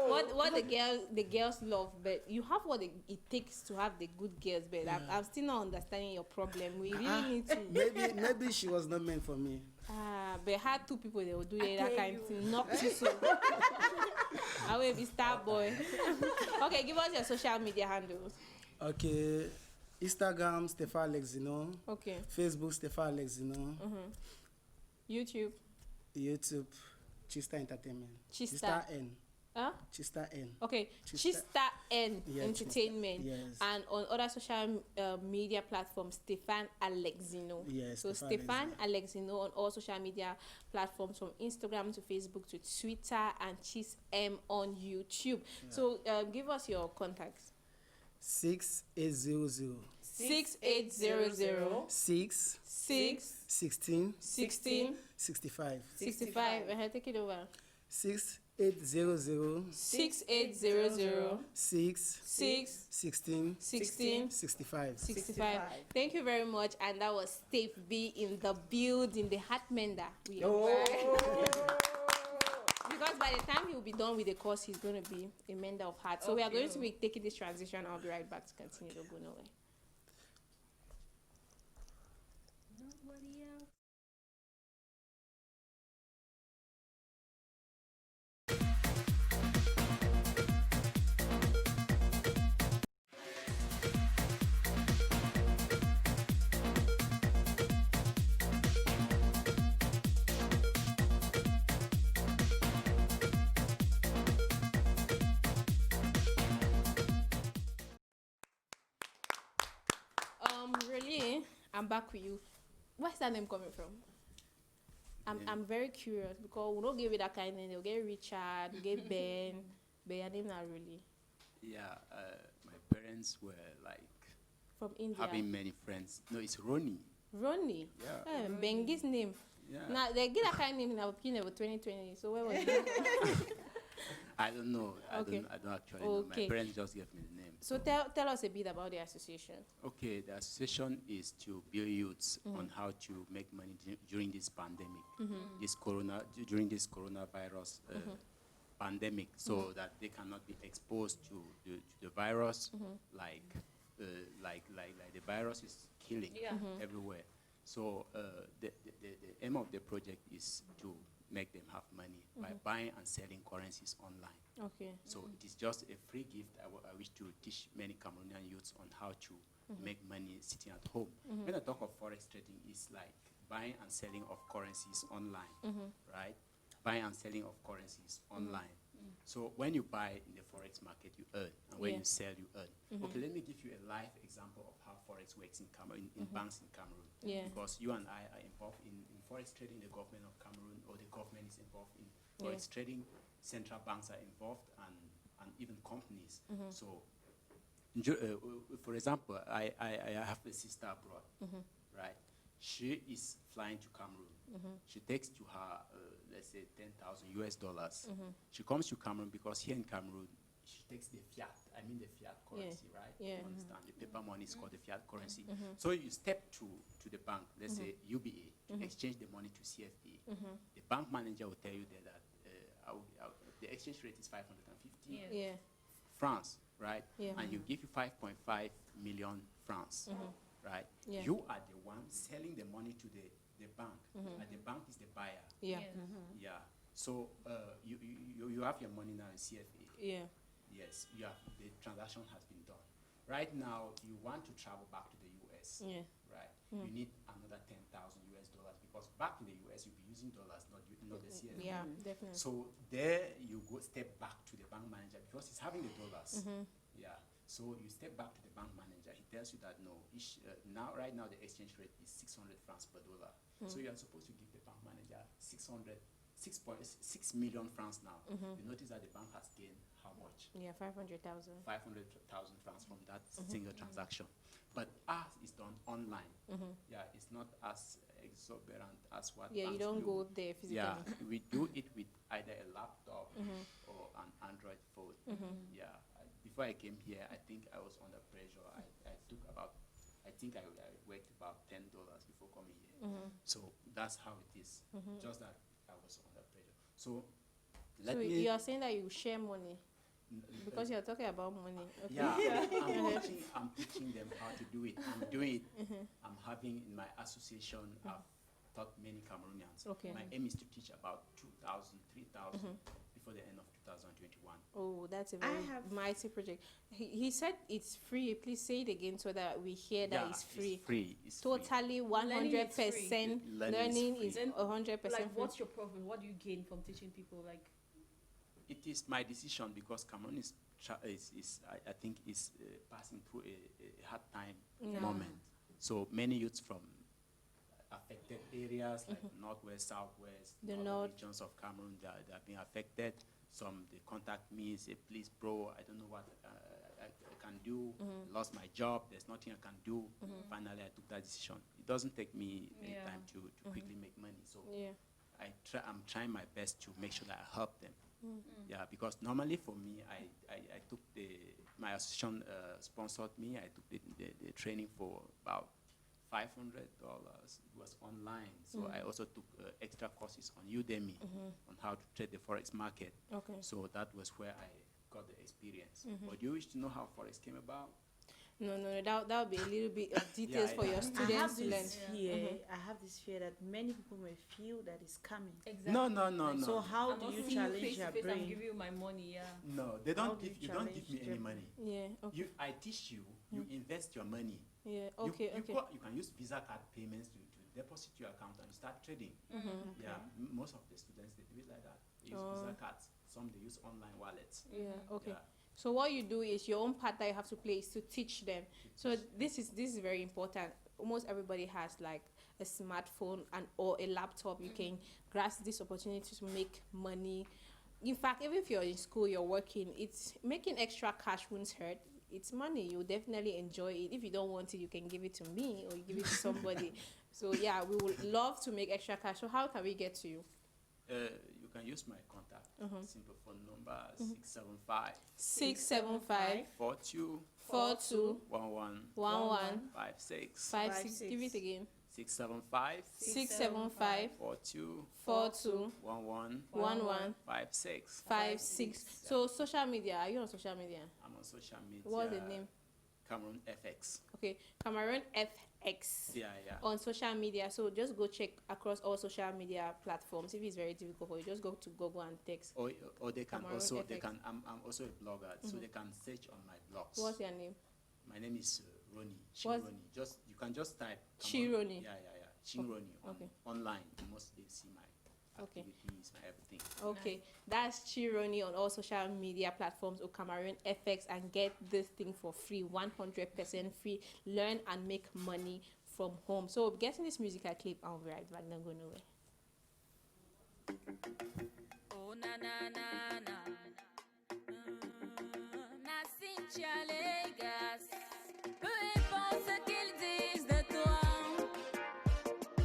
What the girls love, but you have what it takes to have the good girls, but I'm still not understanding your problem. We really need to
Maybe she was not meant for me.
but had two people they will do that kind of thing. Not too soon. I will be star boy. Okay, give us your social media handles.
Okay. Instagram, Stefan Alexino.
Okay.
Facebook, Stefan Alexino.
YouTube.
YouTube, Chista Entertainment.
Chista.
N.
Huh?
Chista N.
Okay,
Chista-
Chista N
Yeah,
Entertainment,
Yes.
and on other social media platforms, Stefan Alexino.
Yes,
So Stefan Alexino on all social media platforms, from Instagram to Facebook to Twitter, and Chis M on YouTube. So give us your contacts.
6800
6800
6
6
16
16
65
65. Take it over.
6800
6800
6
6
16
16
65.
65. Thank you very much. And that was Steve B in the building, the heart mender. Because by the time he'll be done with the course, he's going to be a mender of heart. So we are going to be taking this transition. I'll be right back to continue. Don't go nowhere.
nobody else.
Really, I'm back with you. Where's that name coming from? I'm very curious because we don't give it that kind of name. They'll get Richard, get Ben, but your name not really
Yeah, my parents were like
from India.
having many friends. No, it's Ronnie.
Ronnie.
Yeah.
Bengi's name.
Yeah.
Now they get that kind of name in our beginning of 2020. So where was it?
I don't know.
Okay.
I don't actually know.
Okay.
My parents just gave me the name.
So tell us a bit about the association.
Okay, the association is to build youths on how to make money during this pandemic, during this coronavirus pandemic, so that they cannot be exposed to the virus, like the virus is killing everywhere. So the aim of the project is to make them have money by buying and selling currencies online.
Okay.
So it is just a free gift. I wish to teach many Cameroonian youths on how to make money sitting at home. When I talk of forex trading, it's like buying and selling of currencies online, right? Buying and selling of currencies online. So when you buy in the forex market, you earn, and when you sell, you earn. Okay, let me give you a live example of how forex works in Cameroon, in banks in Cameroon.
Yeah.
Because you and I are involved in forex trading. The government of Cameroon, or the government is involved in forex trading. Central banks are involved, and even companies. So, for example, I have a sister abroad, right? She is flying to Cameroon. She takes to her, let's say, $10,000 US. She comes to Cameroon because here in Cameroon, she takes the fiat, the fiat currency, right?
Yeah.
You understand? The paper money is called the fiat currency. So you step to the bank, let's say UBA, to exchange the money to CFA. The bank manager will tell you that the exchange rate is 550 francs, right?
Yeah.
And you give you 5.5 million francs, right?
Yeah.
You are the one selling the money to the bank, and the bank is the buyer.
Yeah.
Yeah. So you have your money now in CFA.
Yeah.
Yes, the transaction has been done. Right now, you want to travel back to the US,
Yeah.
right? You need another $10,000 US because back in the US, you'll be using dollars, not the CFA.
Yeah, definitely.
So there you go step back to the bank manager because he's having the dollars. Yeah. So you step back to the bank manager. He tells you that no, right now the exchange rate is 600 francs per dollar. So you are supposed to give the bank manager 6.6 million francs now. You notice that the bank has gained how much?
Yeah, 500,000.
500,000 francs from that single transaction. But ours is done online. Yeah, it's not as so better and ask what
Yeah, you
banks
don't
do.
go there physically.
Yeah, we do it with either a laptop or an Android phone. Yeah, before I came here, I think I was under pressure. I took about, I think I worked about $10 before coming here. So that's how it is. Just that I was under pressure. So let
So
me.
you are saying that you share money
n-
because you're talking about money. Okay.
Yeah, I'm teaching them how to do it. I'm doing it. I'm having in my association, I've taught many Cameroonians.
Okay.
My aim is to teach about 2,000, 3,000 before the end of 2021.
Oh, that's a
I
very
have-
mighty project. He said it's free. Please say it again so that we hear that
Yeah,
it's free.
It's free. It's free.
Totally
Learning is free.
100%.
Learning is
Learning
free.
is
Then,
100%
Like,
free.
what's your profit? What do you gain from teaching people? Like,
It is my decision because Cameroon is I think is passing through a hard time
Yeah.
moment. So many youths from affected areas like northwest, southwest,
The
other
north.
regions of Cameroon, they are being affected. Some they contact me, say, please, bro, I don't know what I can do. Lost my job. There's nothing I can do. Finally, I took that decision. It doesn't take me any
Yeah.
time to quickly make money. So
Yeah.
I'm trying my best to make sure that I help them. Yeah, because normally for me, I took my association sponsored me. I took the training for about $500. It was online. So I also took extra courses on Udemy on how to trade the Forex market.
Okay.
So that was where I got the experience. But do you wish to know how Forex came about?
No, that would be a little bit of details
Yeah,
for
yeah.
your
I have
students to learn.
this fear. I have this fear that many people may feel that it's coming.
exactly.
No.
So how
I'm
do
not
you
seeing
challenge
face
your
to face. I'm
brain?
giving you my money. Yeah.
No, they
How
don't
do you
give you don't give me
challenge
any
them?
money.
Yeah. Okay.
I teach you. You invest your money.
Yeah.
You-
Okay.
you,
Okay.
you can use Visa card payments to deposit your account and start trading. Yeah, most of the students they do it like that. They use Visa cards. Some they use online wallets.
Yeah. Okay.
Yeah.
So what you do is your own part that you have to play is to teach them. So this is very important. Almost everybody has like a smartphone and or a laptop. You can grasp this opportunity to make money. In fact, even if you're in school, you're working, it's making extra cash won't hurt. It's money. You definitely enjoy it. If you don't want it, you can give it to me or you give it to somebody. So yeah, we would love to make extra cash. So how can we get to you?
You can use my contact. Simple phone number 675
675
42
42
11
11
56
56. Give it again.
675
675
42
42
11
11
56.
56. So social media. Are you on social media?
I'm on social media.
What's the name?
Cameroon FX.
Okay, Cameroon FX
Yeah.
on social media. So just go check across all social media platforms. If it's very difficult for you, just go to Google and text.
Or they can
Cameroon
also
FX.
I'm also a blogger, so they can search on my blogs.
What's your name?
My name is Roni.
What's-
Roni. You can just type
Chironi.
Yeah. Chironi
Okay.
online. You must see my
Okay.
activities, my everything.
Okay, that's Chironi on all social media platforms or Cameroon FX and get this thing for free, 100% free. Learn and make money from home. So getting this musical clip, I'll be right back. Don't go nowhere.
Oh na na na na, na Cynthia Légas. Peu importe ce qu'ils disent de toi,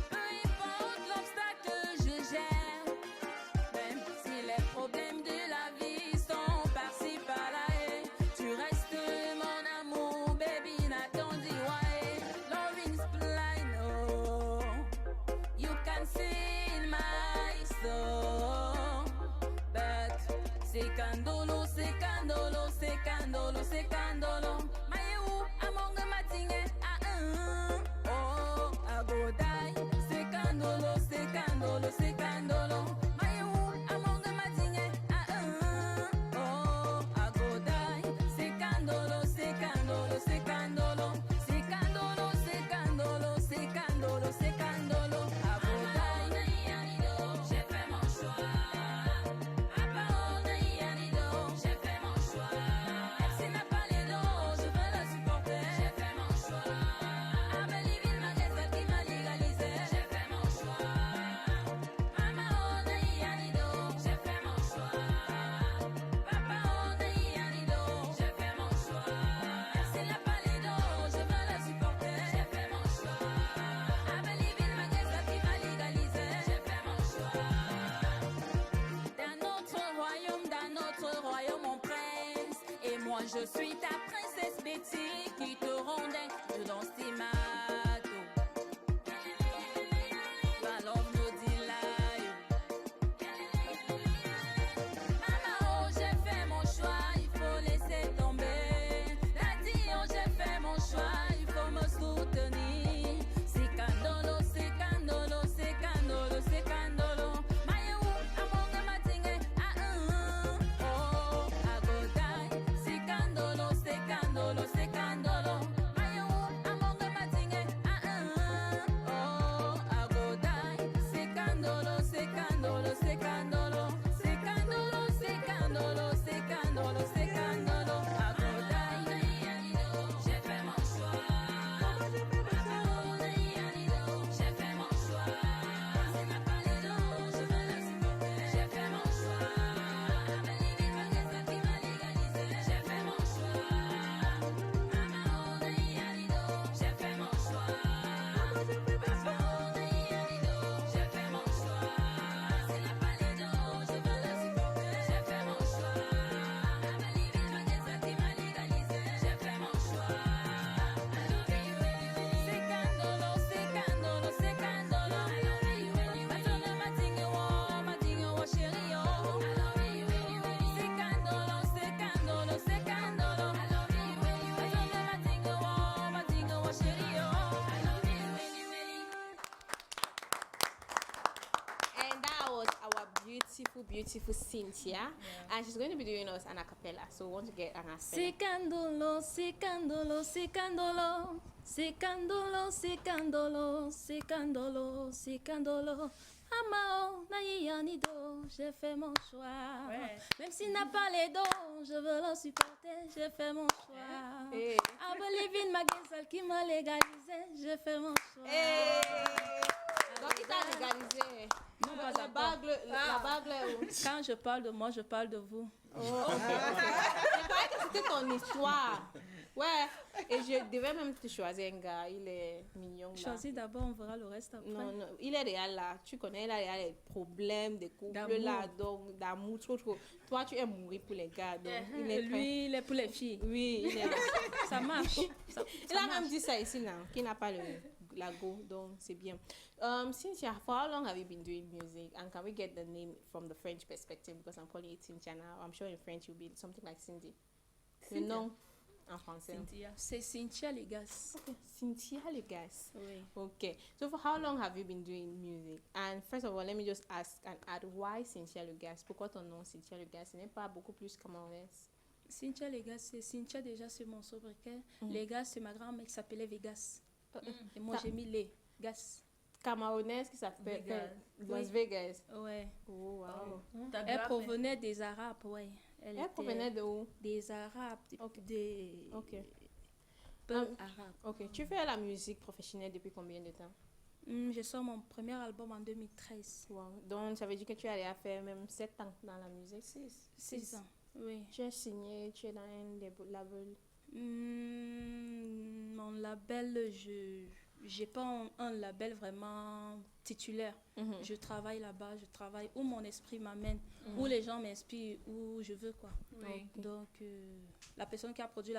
peu importe l'obstacle je gère, même si les problèmes de la vie sont par-ci par-là, tu restes mon amour, baby, n'attendis why. Love is blind, oh, you can see in my soul, but secandolo, secandolo, secandolo, secandolo. Mayou, among the matinee, oh, I go die. Secandolo, secandolo, secandolo. Mayou, among the matinee, oh, I go die. Secandolo, secandolo, secandolo. Secandolo, secandolo, secandolo, secandolo. I go die. J'ai fait mon choix. À parole de Yannido, j'ai fait mon choix. Elle n'a pas les dons. Je suis ta princesse Betty qui te rend dingue. Je danse Timato. I love no delay. Maman, oh, j'ai fait mon choix, il faut laisser tomber. Daddy, oh, j'ai fait mon choix, il faut me soutenir. C'est candolo, c'est candolo, c'est candolo, c'est candolo. Mayo, among the matingue, oh, I go die. C'est candolo, c'est candolo, c'est candolo. Mayo, among the matingue, oh, I go die. C'est candolo, c'est candolo, c'est candolo. C'est candolo, c'est candolo, c'est candolo, c'est candolo. I go die. J'ai fait mon choix. J'ai fait mon choix. C'est ma palidon, je veux la supporter. J'ai fait mon choix. Believe it, malgré ça qui m'a légalisé. J'ai fait mon choix. J'ai fait mon choix. J'ai fait mon choix. C'est la palidon, je veux la supporter. J'ai fait mon choix. Believe it, malgré ça qui m'a légalisé. J'ai fait mon choix. C'est candolo, c'est candolo, c'est candolo. Matingue, matingue, oh, chérie, oh. C'est candolo, c'est candolo, c'est candolo. Matingue, oh, chérie, oh.
And that was our beautiful Cynthia. And she's going to be doing us an acapella. So we want to get an acapella.
Secándolo, secándolo, secándolo, secándolo, secándolo, secándolo, secándolo. Amao, naïanido, j'ai fait mon choix.
Ouais.
Même s'il n'a pas les dons, je veux le supporter, j'ai fait mon choix.
Hey.
I believe in ma gueule qui m'a légalisé, j'ai fait mon choix.
Hey. Donc, il t'a légalisé.
Non, pas
La
encore.
bague, la bague là où?
Quand je parle de moi, je parle de vous.
Je croyais que c'était ton histoire. Ouais. Et je devais même te choisir un gars. Il est mignon là.
Choisis d'abord, on verra le reste après.
Non, non, il est réel là. Tu connais, il a des problèmes de couple
D'amour.
là, donc d'amour, trop. Toi, tu aimes mourir pour les gars, donc il est très...
Lui, il est pour les filles.
Oui, il est...
Ça marche.
Il a même dit ça ici là, qu'il n'a pas la go, donc c'est bien. Cynthia, for how long have you been doing music? And can we get the name from the French perspective? Because I'm calling it Cynthia now. I'm sure in French you'll be something like Cindy. Le nom en français.
Cynthia. C'est Cynthia, les gars.
Okay, Cynthia, you guys.
Oui.
Okay, so for how long have you been doing music? And first of all, let me just ask and add, why Cynthia Lugas? Pourquoi ton nom Cynthia Lugas? Ce n'est pas beaucoup plus camerounaise.
Cynthia, les gars, c'est Cynthia déjà, c'est mon sobriquet. Les gars, c'est ma grand-mère qui s'appelait Vegas. Et moi, j'ai mis les gas.
Camerounaise qui s'appelle Las
Oui.
Vegas.
Ouais.
Oh, wow.
Elle provenait des Arabes, ouais.
Elle
était
provenait de où?
des Arabes, des
Ok.
peuples arabes.
Ok, tu fais la musique professionnelle depuis combien de temps?
Je sors mon premier album en 2013.
Wow. Donc, ça veut dire que tu allais faire même 7 ans dans la musique?
6 ans, oui.
Tu es signé, tu es dans un label?
Mon label, j'ai pas un label vraiment titulaire. Je travaille là-bas, je travaille où mon esprit m'amène, où les gens m'inspirent, où je veux quoi.
Oui.
Donc la personne qui a produit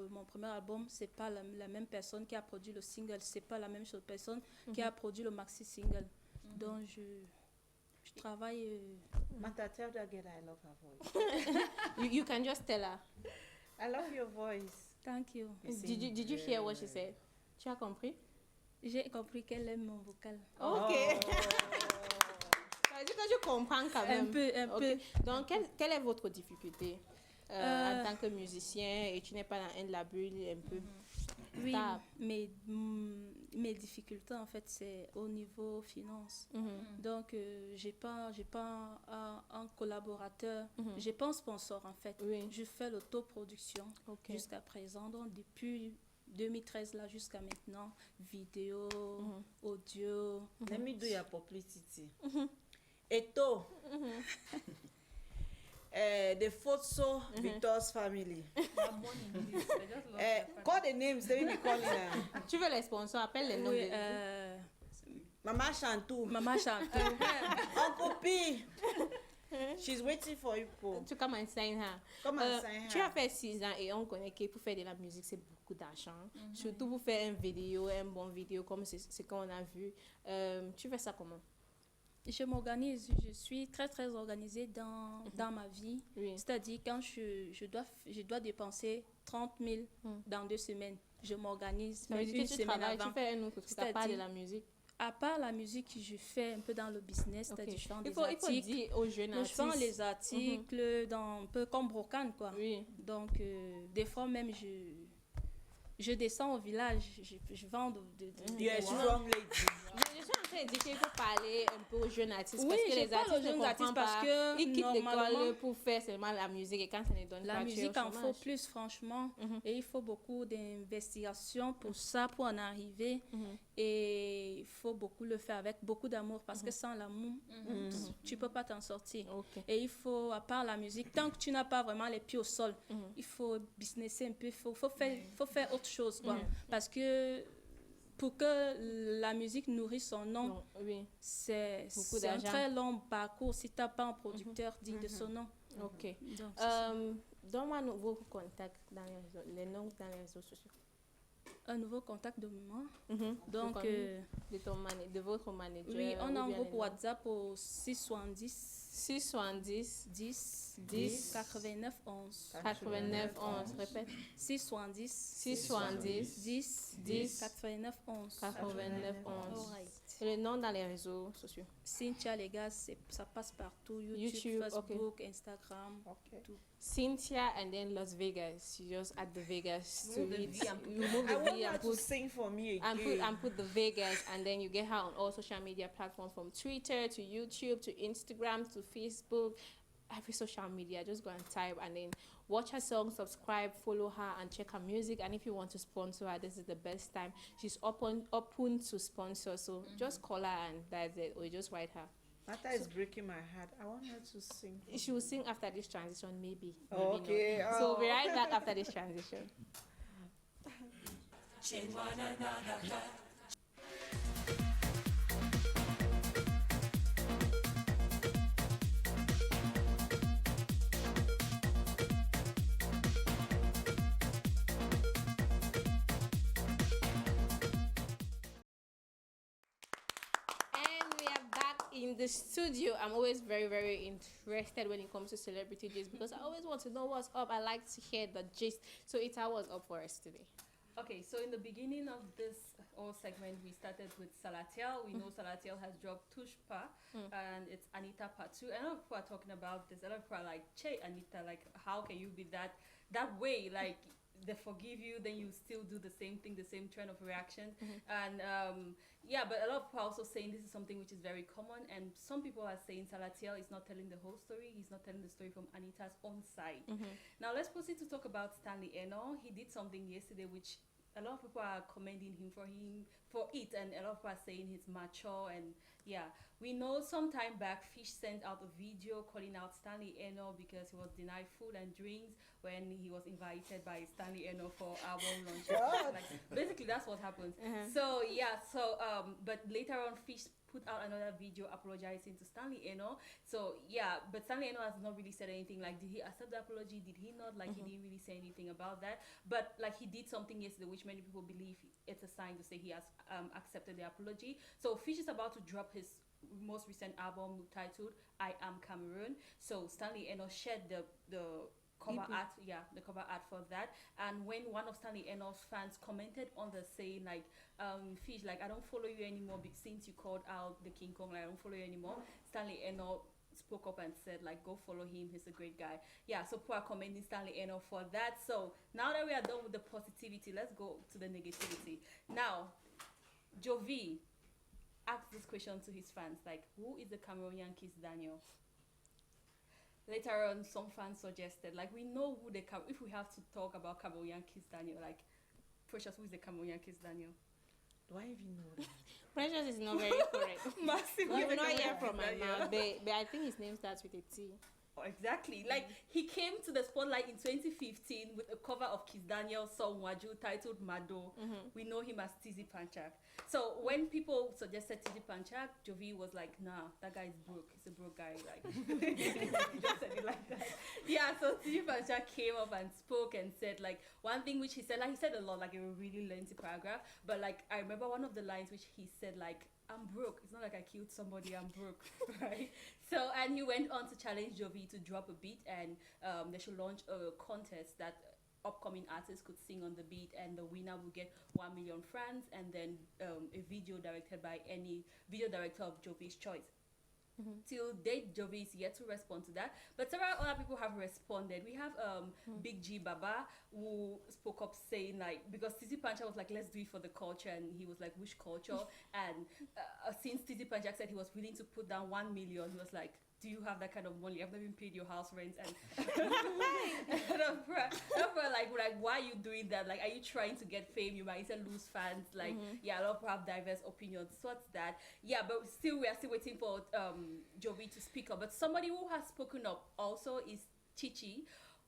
mon premier album, c'est pas la même personne qui a produit le single, c'est pas la même personne qui a produit le maxi single. Donc je travaille.
Mata, tell that girl I love her voice.
You can just tell her.
I love your voice.
Thank you.
Did you hear what she said? Tu as compris?
J'ai compris qu'elle aime mon vocal.
Ok. Ça veut dire que je comprends quand même.
Un peu.
Donc, quelle est votre difficulté en tant que musicien et tu n'es pas dans un label un peu
Oui,
stable?
mes difficultés en fait c'est au niveau finance. Donc j'ai pas un collaborateur, j'ai pas un sponsor en fait.
Oui.
Je fais l'autoproduction jusqu'à présent. Donc depuis 2013 là jusqu'à maintenant, vidéo, audio.
Let me do your publicity. Eto. The photo Victor's family. Call the names, let me call it.
Tu veux les sponsors? Appelle les noms.
Oui,
de...
Maman Chantou.
Maman Chantou.
Uncle P. She's waiting for you, Paul.
To come and sign her.
Come and sign
Tu as
her.
fait 6 ans et on connaît que pour faire de la musique, c'est beaucoup d'argent. Surtout pour faire une vidéo, un bon vidéo comme c'est qu'on a vu. Tu fais ça comment?
Je m'organise, je suis très très organisée dans ma vie.
Oui.
C'est-à-dire quand je dois dépenser 30 000 dans 2 semaines, je m'organise
Ça veut
même
dire
une
que tu
semaine
travailles,
avant.
tu fais un autre truc à part de la musique.
À part la musique, je fais un peu dans le business, c'est-à-dire je vends des
Il faut
articles.
dire aux jeunes
Donc, je vends
artistes.
les articles un peu comme brocante, quoi.
Oui.
Donc, des fois même, je descends au village, je vends
You're a strong lady.
Je suis en train de dire qu'il faut parler un peu aux jeunes artistes.
Oui,
parce que
je
les
parle aux
artistes ne
jeunes artistes
comprennent
parce
pas.
que
Ils quittent l'école
normalement,
pour faire seulement la musique et quand ça ne donne
la
pas,
musique
tu es au
en faut
chômage.
plus, franchement. Et il faut beaucoup d'investigation pour ça, pour en arriver. Et il faut beaucoup le faire avec beaucoup d'amour parce que sans l'amour, tu ne peux pas t'en sortir.
Ok.
Et il faut, à part la musique, tant que tu n'as pas vraiment les pieds au sol, il faut businesser un peu, il faut faire autre chose, quoi. Parce que pour que la musique nourrisse son nom,
Non, oui.
c'est
Beaucoup
un
d'argent.
très long parcours si tu n'as pas un producteur digne de son nom.
Ok.
Donc, c'est ça.
Donne-moi vos contacts dans les noms dans les réseaux sociaux.
Un nouveau contact de moi. Donc,
De votre manager.
oui, on a
ou
un
bien
groupe
les noms.
WhatsApp au 670
670
10
10
89 11.
89 11. Répète.
670
670
10
10
89 11.
89 11.
Alright.
Et le nom dans les réseaux sociaux.
Cynthia, les gars, ça passe partout. YouTube,
YouTube,
Facebook, Instagram, tout.
Cynthia and then Las Vegas. You just add the Vegas to
Move the
it.
V and put-
You move
I
the
want
V
her
and
to
put
sing for me
and
again.
put the Vegas, and then you get her on all social media platforms from Twitter to YouTube to Instagram to Facebook, every social media. Just go and type and then watch her song, subscribe, follow her, and check her music. And if you want to sponsor her, this is the best time. She's open to sponsor, so just call her and that's it, or you just write her.
Mata is breaking my heart. I want her to sing.
She will sing after this transition, maybe.
Oh,
maybe
okay.
not. So we'll be
Oh.
right back after this transition. And we are back in the studio. I'm always very, very interested when it comes to celebrity gist because I always want to know what's up. I like to hear the gist. So Ita, what's up for us today?
Okay, so in the beginning of this whole segment, we started with Salatiel. We know Salatiel has dropped Tushpa, and it's Anita Part 2. And a lot of people are talking about this. A lot of people are like, Che, Anita, like, how can you be that way? Like, they forgive you, then you still do the same thing, the same trend of reaction. And yeah, but a lot of people are also saying this is something which is very common. And some people are saying Salatiel is not telling the whole story. He's not telling the story from Anita's own side. Now let's proceed to talk about Stanley Eno. He did something yesterday which a lot of people are commending him for it, and a lot of people are saying he's mature. And yeah, we know some time back Fish sent out a video calling out Stanley Eno because he was denied food and drinks when he was invited by Stanley Eno for album launch. Like, basically that's what happened. So yeah, but later on Fish put out another video apologizing to Stanley Eno. So yeah, but Stanley Eno has not really said anything. Like, did he accept the apology? Did he not? Like, he didn't really say anything about that. But like, he did something yesterday which many people believe it's a sign to say he has accepted the apology. So Fish is about to drop his most recent album titled I Am Cameroon. So Stanley Eno shared the cover art, the cover art for that. And when one of Stanley Eno's fans commented on the saying like, Fish, like, I don't follow you anymore since you called out the King Kong, like, I don't follow you anymore. Stanley Eno spoke up and said, like, go follow him, he's a great guy. Yeah, so people are commending Stanley Eno for that. So now that we are done with the positivity, let's go to the negativity. Now, Jovi asked this question to his fans, like, who is the Cameroonian Kiss Daniel? Later on, some fans suggested, like, we know who if we have to talk about Cameroonian Kiss Daniel, like, Precious, who is the Cameroonian Kiss Daniel?
Do I even know that?
Precious is not very correct.
Massive.
You will not hear from my mouth, but I think his name starts with a T.
Exactly. Like he came to the spotlight in 2015 with a cover of Kiss Daniel's song Waju titled Mado. We know him as Tizzy Panchak. So when people suggested Tizzy Panchak, Jovi was like, nah, that guy is broke. He's a broke guy. Like he just said it like that. Yeah, so Tizzy Panchak came up and spoke and said like one thing which he said a lot, like a really lengthy paragraph. But like I remember one of the lines which he said like, I'm broke. It's not like I killed somebody. I'm broke, right? So, and he went on to challenge Jovi to drop a beat, and they should launch a contest that upcoming artists could sing on the beat, and the winner will get 1 million francs, and then a video directed by any video director of Jovi's choice. Till date, Jovi is yet to respond to that, but several other people have responded. We have Big G Baba, who spoke up saying like, because Tizzy Panchak was like, let's do it for the culture, and he was like, which culture? And since Tizzy Panchak said he was willing to put down 1 million, he was like, do you have that kind of money? I've never even paid your house rent. And like, why are you doing that? Like, are you trying to get fame? You might lose fans. Like, yeah, a lot of people have diverse opinions. So what's that? Yeah, but we are still waiting for Jovi to speak up. But somebody who has spoken up also is Chichi,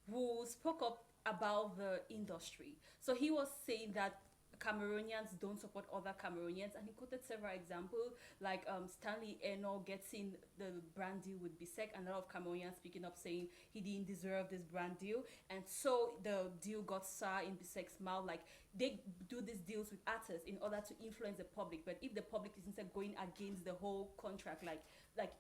who spoke up about the industry. So he was saying that Cameroonians don't support other Cameroonians, and he quoted several examples like Stanley Eno getting the brand deal with Bisek, and a lot of Cameroonians speaking up saying he didn't deserve this brand deal, and so the deal got sour in Bisek's mouth. Like they do these deals with artists in order to influence the public, but if the public is instead going against the whole contract, like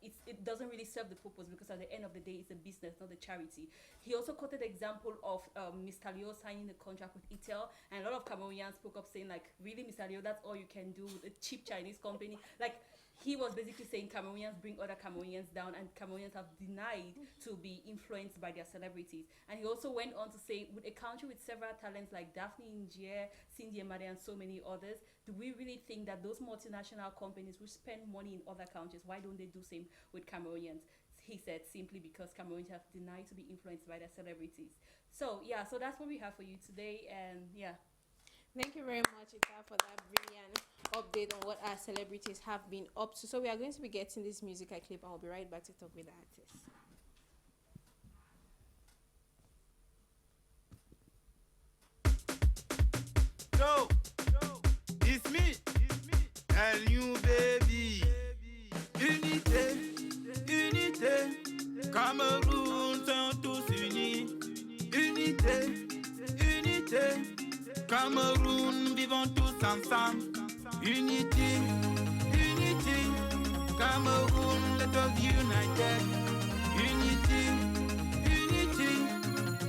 it doesn't really serve the purpose, because at the end of the day it's a business, not a charity. He also quoted the example of Mr. Leo signing a contract with Itel, and a lot of Cameroonians spoke up saying like, really, Mr. Leo, that's all you can do with a cheap Chinese company? Like he was basically saying Cameroonians bring other Cameroonians down, and Cameroonians have denied to be influenced by their celebrities. And he also went on to say, with a country with several talents like Daphne Ngier, Cindy Emade, and so many others, do we really think that those multinational companies will spend money in other countries? Why don't they do same with Cameroonians? He said simply because Cameroonians have denied to be influenced by their celebrities. So yeah, so that's what we have for you today, and yeah.
Thank you very much, Ita, for that brilliant update on what our celebrities have been up to. So we are going to be getting this musical clip, and I'll be right back to talk with the artist.
Yo, it's me, and you, baby. Unité, unité, Cameroun sont tous unis. Unité, unité, Cameroun, vivons tous ensemble. Unity, unity, Cameroun, let us be united. Unity, unity,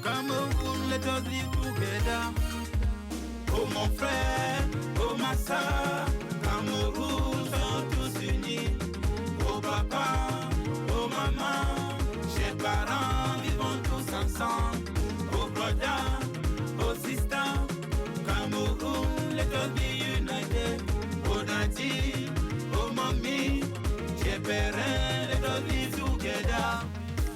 Cameroun, let us live together. Oh mon frère, oh ma soeur, Cameroun sont tous unis. Oh papa, oh maman, chers parents, vivons tous ensemble. Oh brother, oh sister, Cameroun, let us be united. Oh daddy, oh mommy, chers parents, let us live together.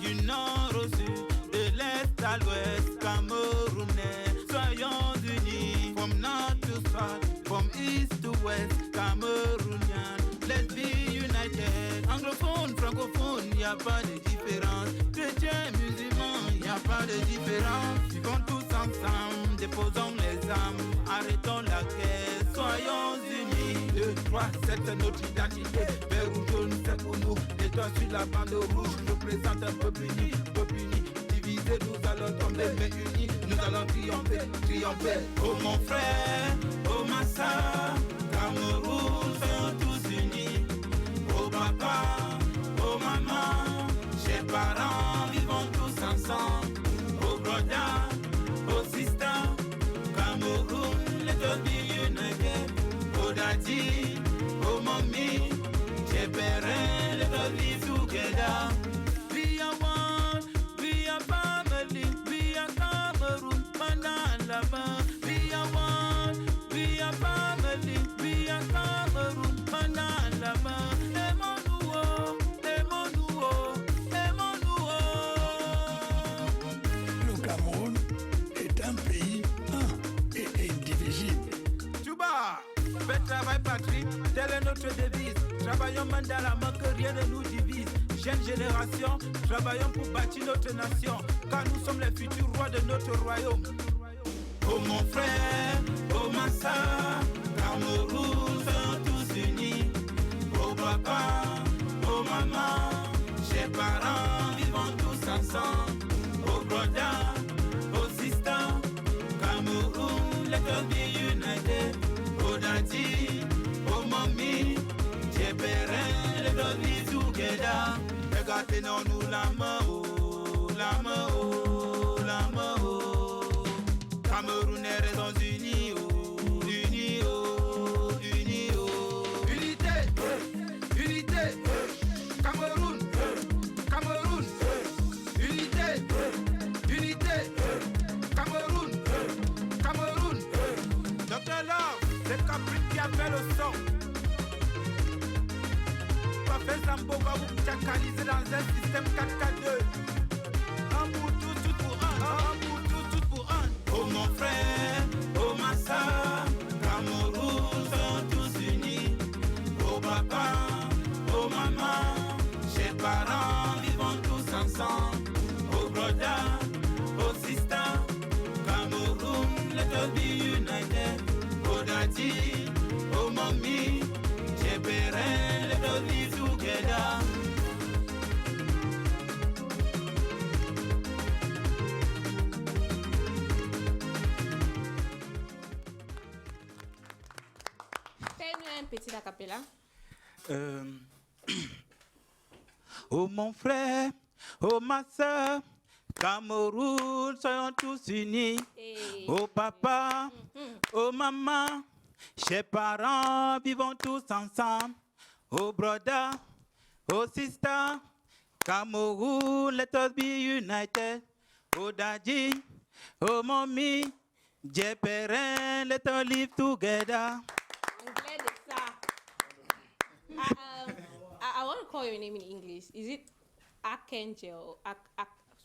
Du nord au sud, de l'est à l'ouest, Camerounais, soyons unis. From north to south, from east to west, Cameroonian, let's be united. Anglophone, francophone, y a pas de différence. Chrétien, musulman, y a pas de différence. Vivons tous ensemble, déposons les armes, arrêtons la guerre, soyons unis. 2, 3, 7, c'est notre identité. Vert ou jaune, c'est pour nous. Et toi, sur la bande rouge, représente un peuple uni, peuple uni. Divisés, nous allons tomber, mais unis, nous allons triompher, triompher. Oh mon frère, oh ma soeur, Cameroun sont tous unis. Oh papa, oh maman, chers parents, vivons tous ensemble. Oh brother, oh sister, Cameroun, let us be united. Oh daddy, oh mommy, chers parents, let us live together. We are one, we are family, we are Cameroon, pendant la main. We are one, we are family, we are Cameroon, pendant la main. Aimons-nous, oh, aimons-nous, oh, aimons-nous, oh.
Le Cameroun est un pays et indivisible.
Touba, fais travail patrie, telle est notre devise. Travaillons main dans la main que rien ne nous divise. Jeune génération, travaillons pour bâtir notre nation, car nous sommes les futurs rois de notre royaume. Oh mon frère, oh ma soeur, Cameroun sont tous unis. Oh papa, oh maman, chers parents, vivons tous ensemble. Oh brother, oh sister, Cameroon, let us be united. Oh daddy, oh mommy, chers parents, let us be together. Regardez-nous la main, oh, la main, oh, la main, oh. Cameroun est raison unis, oh, unis, oh, unis, oh. Unité, unité, Cameroun, Cameroun. Unité, unité, Cameroun, Cameroun. Docteur Love, c'est Caprice qui a fait le son. Parfait Zamboga, vous chacalisez dans un système 4K2. Un pour tout pour un pour tout pour un. Oh mon frère, oh ma soeur, Cameroun sont tous unis. Oh papa, oh maman, chers parents, vivons tous ensemble. Oh brother, oh sister, Cameroun, let us be united. Oh daddy, oh mommy, chers parents, let us be together.
Fais-nous un petit acapella.
Oh mon frère, oh ma soeur, Cameroun, soyons tous unis.
Hey.
Oh papa, oh maman, chers parents, vivons tous ensemble. Oh brother, oh sister, Cameroun, let us be united. Oh daddy, oh mommy, dear parents, let us live together.
I'm glad it's that. I want to call your name in English. Is it Archangel?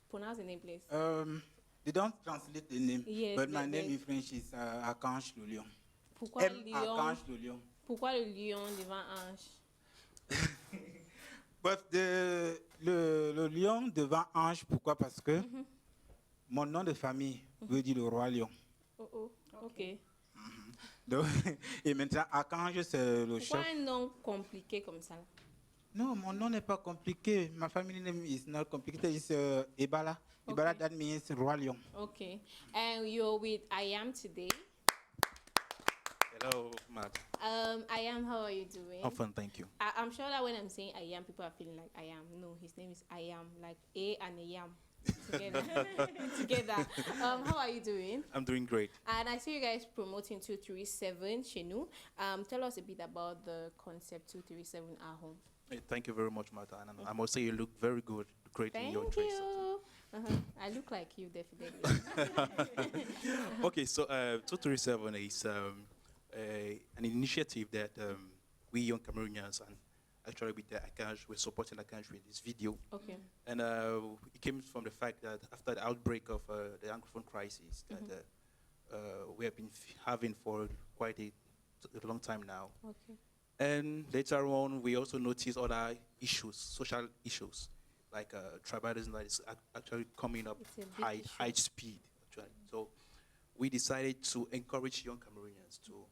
Pronounce the name, please.
They don't translate the name,
Yes,
but my
yes,
name
yes.
in French is Archange le Lion.
Pourquoi le lion?
Archange le Lion.
Pourquoi le lion devant ange?
But le lion devant ange, pourquoi? Parce que mon nom de famille veut dire le roi lion.
Oh, oh, ok.
Donc, et maintenant, Archange, c'est le
Pourquoi
chef.
un nom compliqué comme ça?
Non, mon nom n'est pas compliqué. My family name is not complicated. It's Ebala.
Okay.
Ebala, that means roi lion.
Okay. And you're with I Am today.
Hello, Matt.
I Am, how are you doing?
I'm fine, thank you.
I'm sure that when I'm saying I Am, people are feeling like I Am. No, his name is I Am, like A and a Yam together. Together. How are you doing?
I'm doing great.
And I see you guys promoting 237 chez nous. Tell us a bit about the concept 237 at home.
Hey, thank you very much, Martha. And I must say you look very good, great in your
Thank
dress.
you. I look like you, definitely.
Okay, so 237 is an initiative that we young Cameroonians and actually with the Archange, we're supporting Archange with this video.
Okay.
And it came from the fact that after the outbreak of the Anglophone crisis that we have been having for quite a long time now.
Okay.
And later on, we also noticed other issues, social issues, like tribalism that is actually coming up
It's a big
high
issue.
speed, actually. So we decided to encourage young Cameroonians to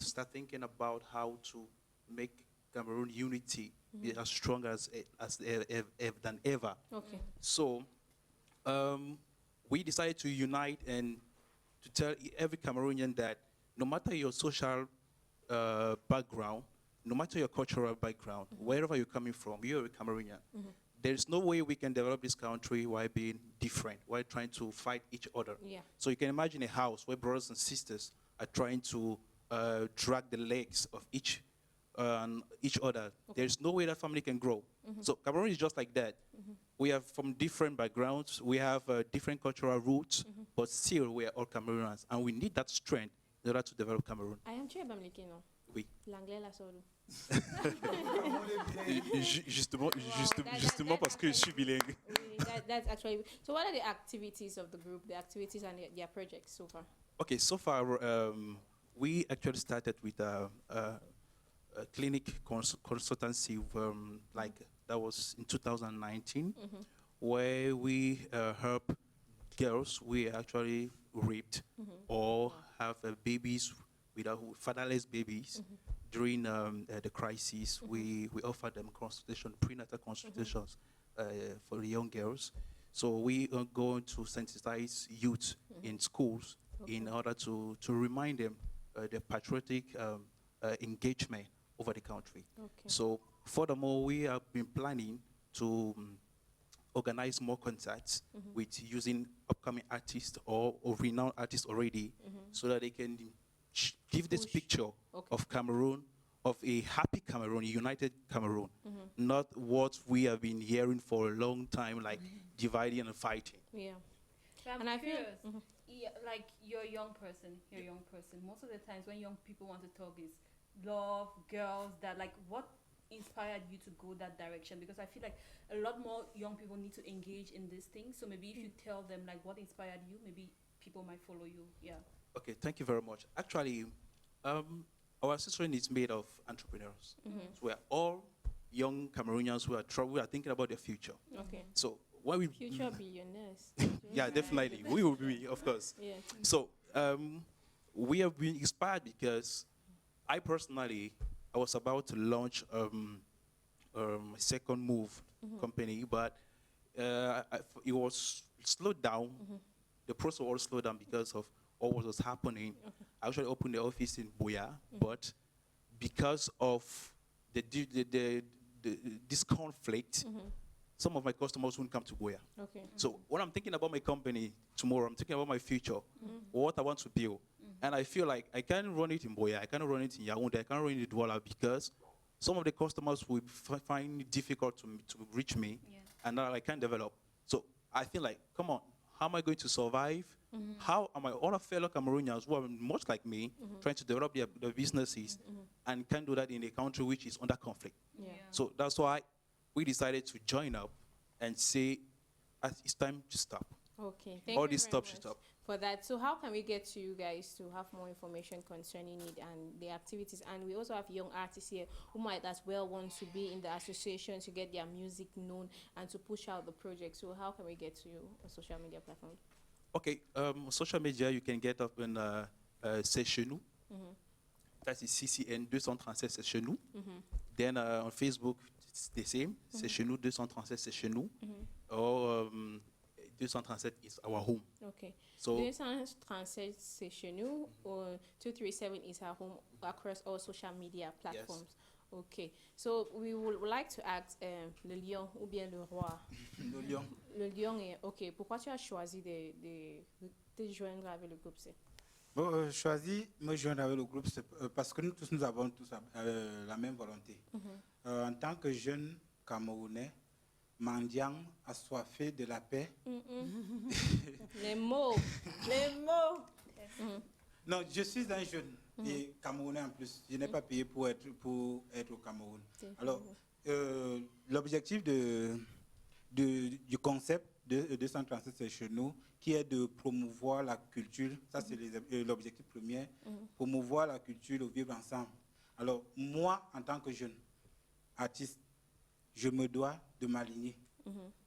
start thinking about how to make Cameroon unity be as strong as than ever.
Okay.
So we decided to unite and to tell every Cameroonian that no matter your social background, no matter your cultural background, wherever you're coming from, you're a Cameroonian. There's no way we can develop this country while being different, while trying to fight each other.
Yeah.
So you can imagine a house where brothers and sisters are trying to drag the legs of each other. There's no way that family can grow. So Cameroon is just like that. We are from different backgrounds. We have different cultural roots, but still we are all Cameroonians, and we need that strength in order to develop Cameroon.
I am Bamleke, non?
Oui.
L'anglais, la solo.
Justement parce que je suis bilingue.
That's actually. So, what are the activities of the group, the activities and their projects so far?
Okay, so far we actually started with a clinic consultancy, like that was in 2019, where we help girls who are actually raped or have babies without fatherless babies. During the crisis, we offer them consultation, prenatal consultations for the young girls. So we are going to sensitize youth in schools in order to remind them the patriotic engagement over the country. So furthermore, we have been planning to organize more concerts with using upcoming artists or renowned artists already, so that they can give this picture of Cameroon, of a happy Cameroon, a united Cameroon, not what we have been hearing for a long time, like dividing and fighting.
Yeah.
So I'm
And I feel-
curious, yeah, like you're a young person, most of the times when young people want to talk is love, girls, that like what inspired you to go that direction? Because I feel like a lot more young people need to engage in these things. So maybe if you tell them like what inspired you, maybe people might follow you. Yeah.
Okay, thank you very much. Actually, our association is made of entrepreneurs. So we are all young Cameroonians who are thinking about their future.
Okay.
So when we
Future billionaires.
yeah, definitely, we will be, of course.
Yeah.
So we have been inspired because I personally, I was about to launch my second move company, but it was slowed down. The process was slowed down because of all what was happening. I actually opened the office in Boya, but because of this conflict, some of my customers wouldn't come to Boya.
Okay.
So when I'm thinking about my company tomorrow, I'm thinking about my future, what I want to build. And I feel like I can't run it in Boya, I can't run it in Yaoundé, I can't run it in Douala, because some of the customers will find it difficult to reach me, and I can't develop. So I feel like, come on, how am I going to survive? How am I, all our fellow Cameroonians who are much like me, trying to develop their businesses, and can't do that in a country which is under conflict?
Yeah.
So that's why we decided to join up and say, it's time to stop.
Okay. Thank
All
you
this
very
stuff
much
should stop.
for that. So how can we get to you guys to have more information concerning it and the activities? And we also have young artists here who might as well want to be in the association to get their music known and to push out the project. So how can we get to you on social media platforms?
Okay, social media, you can get up in C'est Chez Nous. That is CCN 237, C'est Chez Nous. Then on Facebook, it's the same. C'est Chez Nous 237, C'est Chez Nous. Or 237 is our home.
Okay.
So
237 c'est chez nous, or 237 is our home across all social media platforms. Okay. So we would like to ask le lion ou bien le roi.
Le lion.
Le lion est ok. Pourquoi tu as choisi de te joindre avec le groupe C?
Bon, choisi me joindre avec le groupe c'est, parce que nous tous nous avons tous la même volonté. En tant que jeune Camerounais, mendiant, assoiffé de la paix.
Les mots.
Non, je suis un jeune et Camerounais en plus. Je n'ai pas payé pour être au Cameroun. Alors, l'objectif du concept de 237 c'est chez nous, qui est de promouvoir la culture. Ça, c'est l'objectif premier. Promouvoir la culture, le vivre ensemble. Alors, moi, en tant que jeune artiste, je me dois de m'aligner,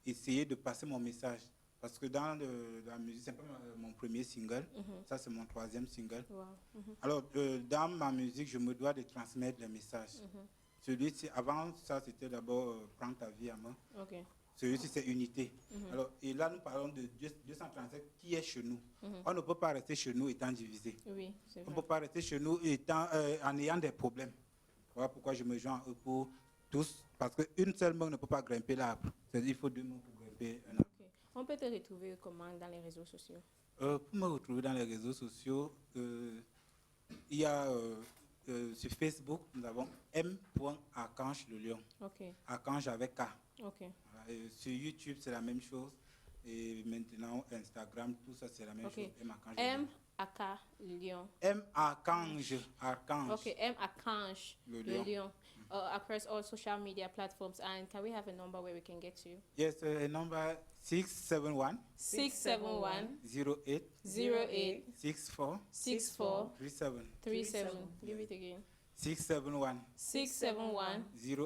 essayer de passer mon message. Parce que dans la musique, c'est pas mon premier single, ça c'est mon troisième single.
Wow.
Alors, dans ma musique, je me dois de transmettre les messages. Celui-ci, avant ça, c'était d'abord Prends ta vie à main.
Okay.
Celui-ci, c'est unité. Alors, et là, nous parlons de 237 qui est chez nous. On ne peut pas rester chez nous étant divisé.
Oui, c'est
On ne
vrai.
peut pas rester chez nous en ayant des problèmes. Voilà pourquoi je me joins à eux pour tous. Parce qu'une seule main ne peut pas grimper l'arbre. Il faut deux mains pour grimper un arbre.
Okay. On peut te retrouver comment dans les réseaux sociaux?
Pour me retrouver dans les réseaux sociaux, il y a sur Facebook, nous avons m.archange le lion.
Okay.
Archange avec K.
Okay.
Voilà. Et sur YouTube, c'est la même chose. Et maintenant, Instagram, tout ça, c'est la même
Okay.
chose. M.archange le lion.
M-A-K, lion.
M.archange, archange.
Okay, M-Archange,
Le
le
lion.
lion. Across all social media platforms. And can we have a number where we can get to you?
Yes, number 671
671
08
08
64
64
37.
37. Give it again.
671
671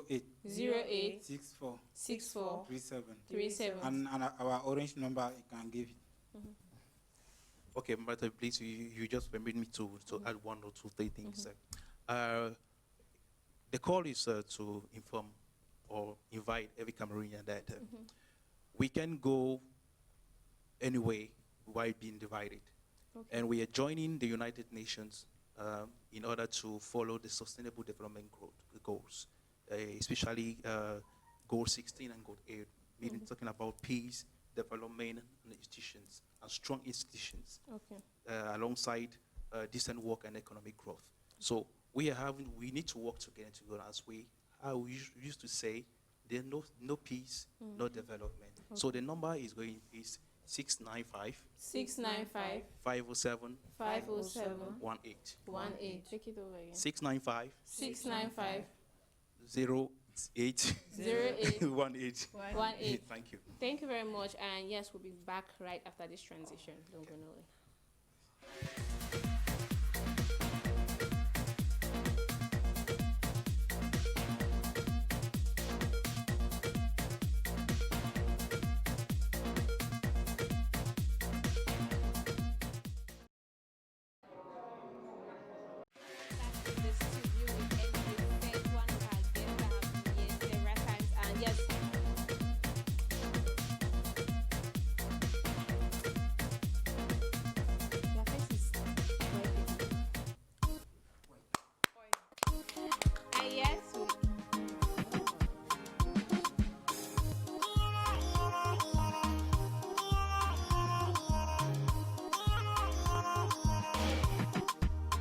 08
08
64
64
37.
37.
And our orange number, you can give it.
Okay, Martha, please, you just permit me to add one or two, three things. The call is to inform or invite every Cameroonian that we can go anyway while being divided.
Okay.
And we are joining the United Nations in order to follow the Sustainable Development Goals, especially Goal 16 and Goal 8, meaning talking about peace, development, and institutions, and strong institutions,
Okay.
Alongside decent work and economic growth. So we need to work together as we used to say, there's no peace, no development. So the number is 695
695
507
507
18.
18. Take it over again.
695
695
08
08
18.
18.
Thank you.
Thank you very much. And yes, we'll be back right after this transition. Don't go nowhere.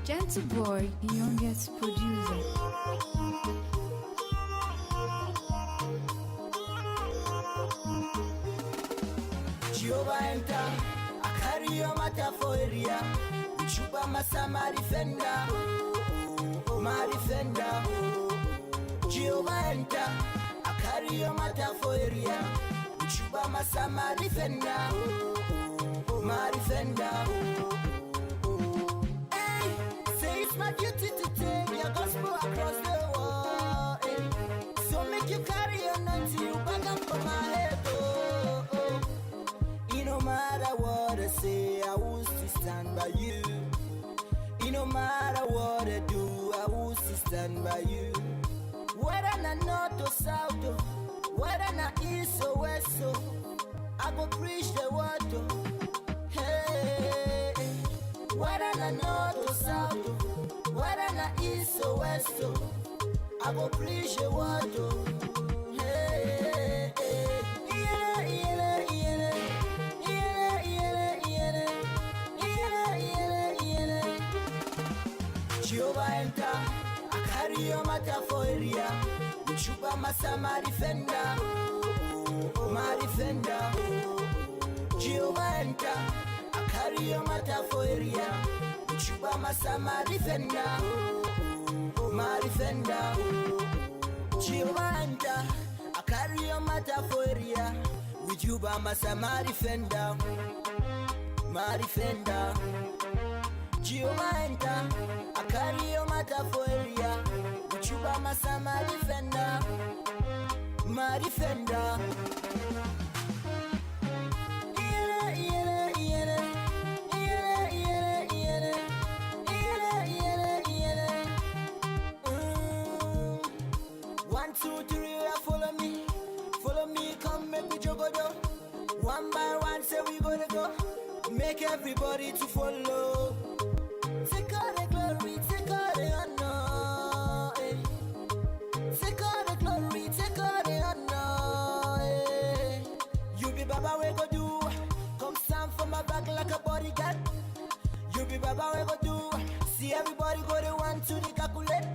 Gentle Boy, the youngest producer.
Jehovah enter, I carry your matter for area. Chupa Masama defender, my defender. Jehovah enter, I carry your matter for area. Chupa Masama defender, my defender. Hey, say it's my duty to take your gospel across the world. Hey, so make you carry your until you back up for my head. No matter what I say, I will still stand by you. No matter what I do, I will still stand by you. Whether not north or south, whether not east or west, I go preach the word. Hey, whether not north or south, whether not east or west, I go preach the word. Hey, yeah, yeah, yeah. Jehovah enter, I carry your matter for area. Chupa Masama defender, my defender. Jehovah enter, I carry your matter for area. Chupa Masama defender, my defender. Jehovah enter, I carry your matter for area. With you by Masama defender, my defender. Jehovah enter, I carry your matter for area. Chupa Masama defender, my defender. One, two, three, follow me, come make me jogodo. One by one, say we gonna go, make everybody to follow. Take all the glory, take all the honor, eh. Take all the glory, take all the honor, eh. You be Baba, we go do. Come stand for my back like a bodyguard. You be Baba, we go do. See everybody go the one to the calculate.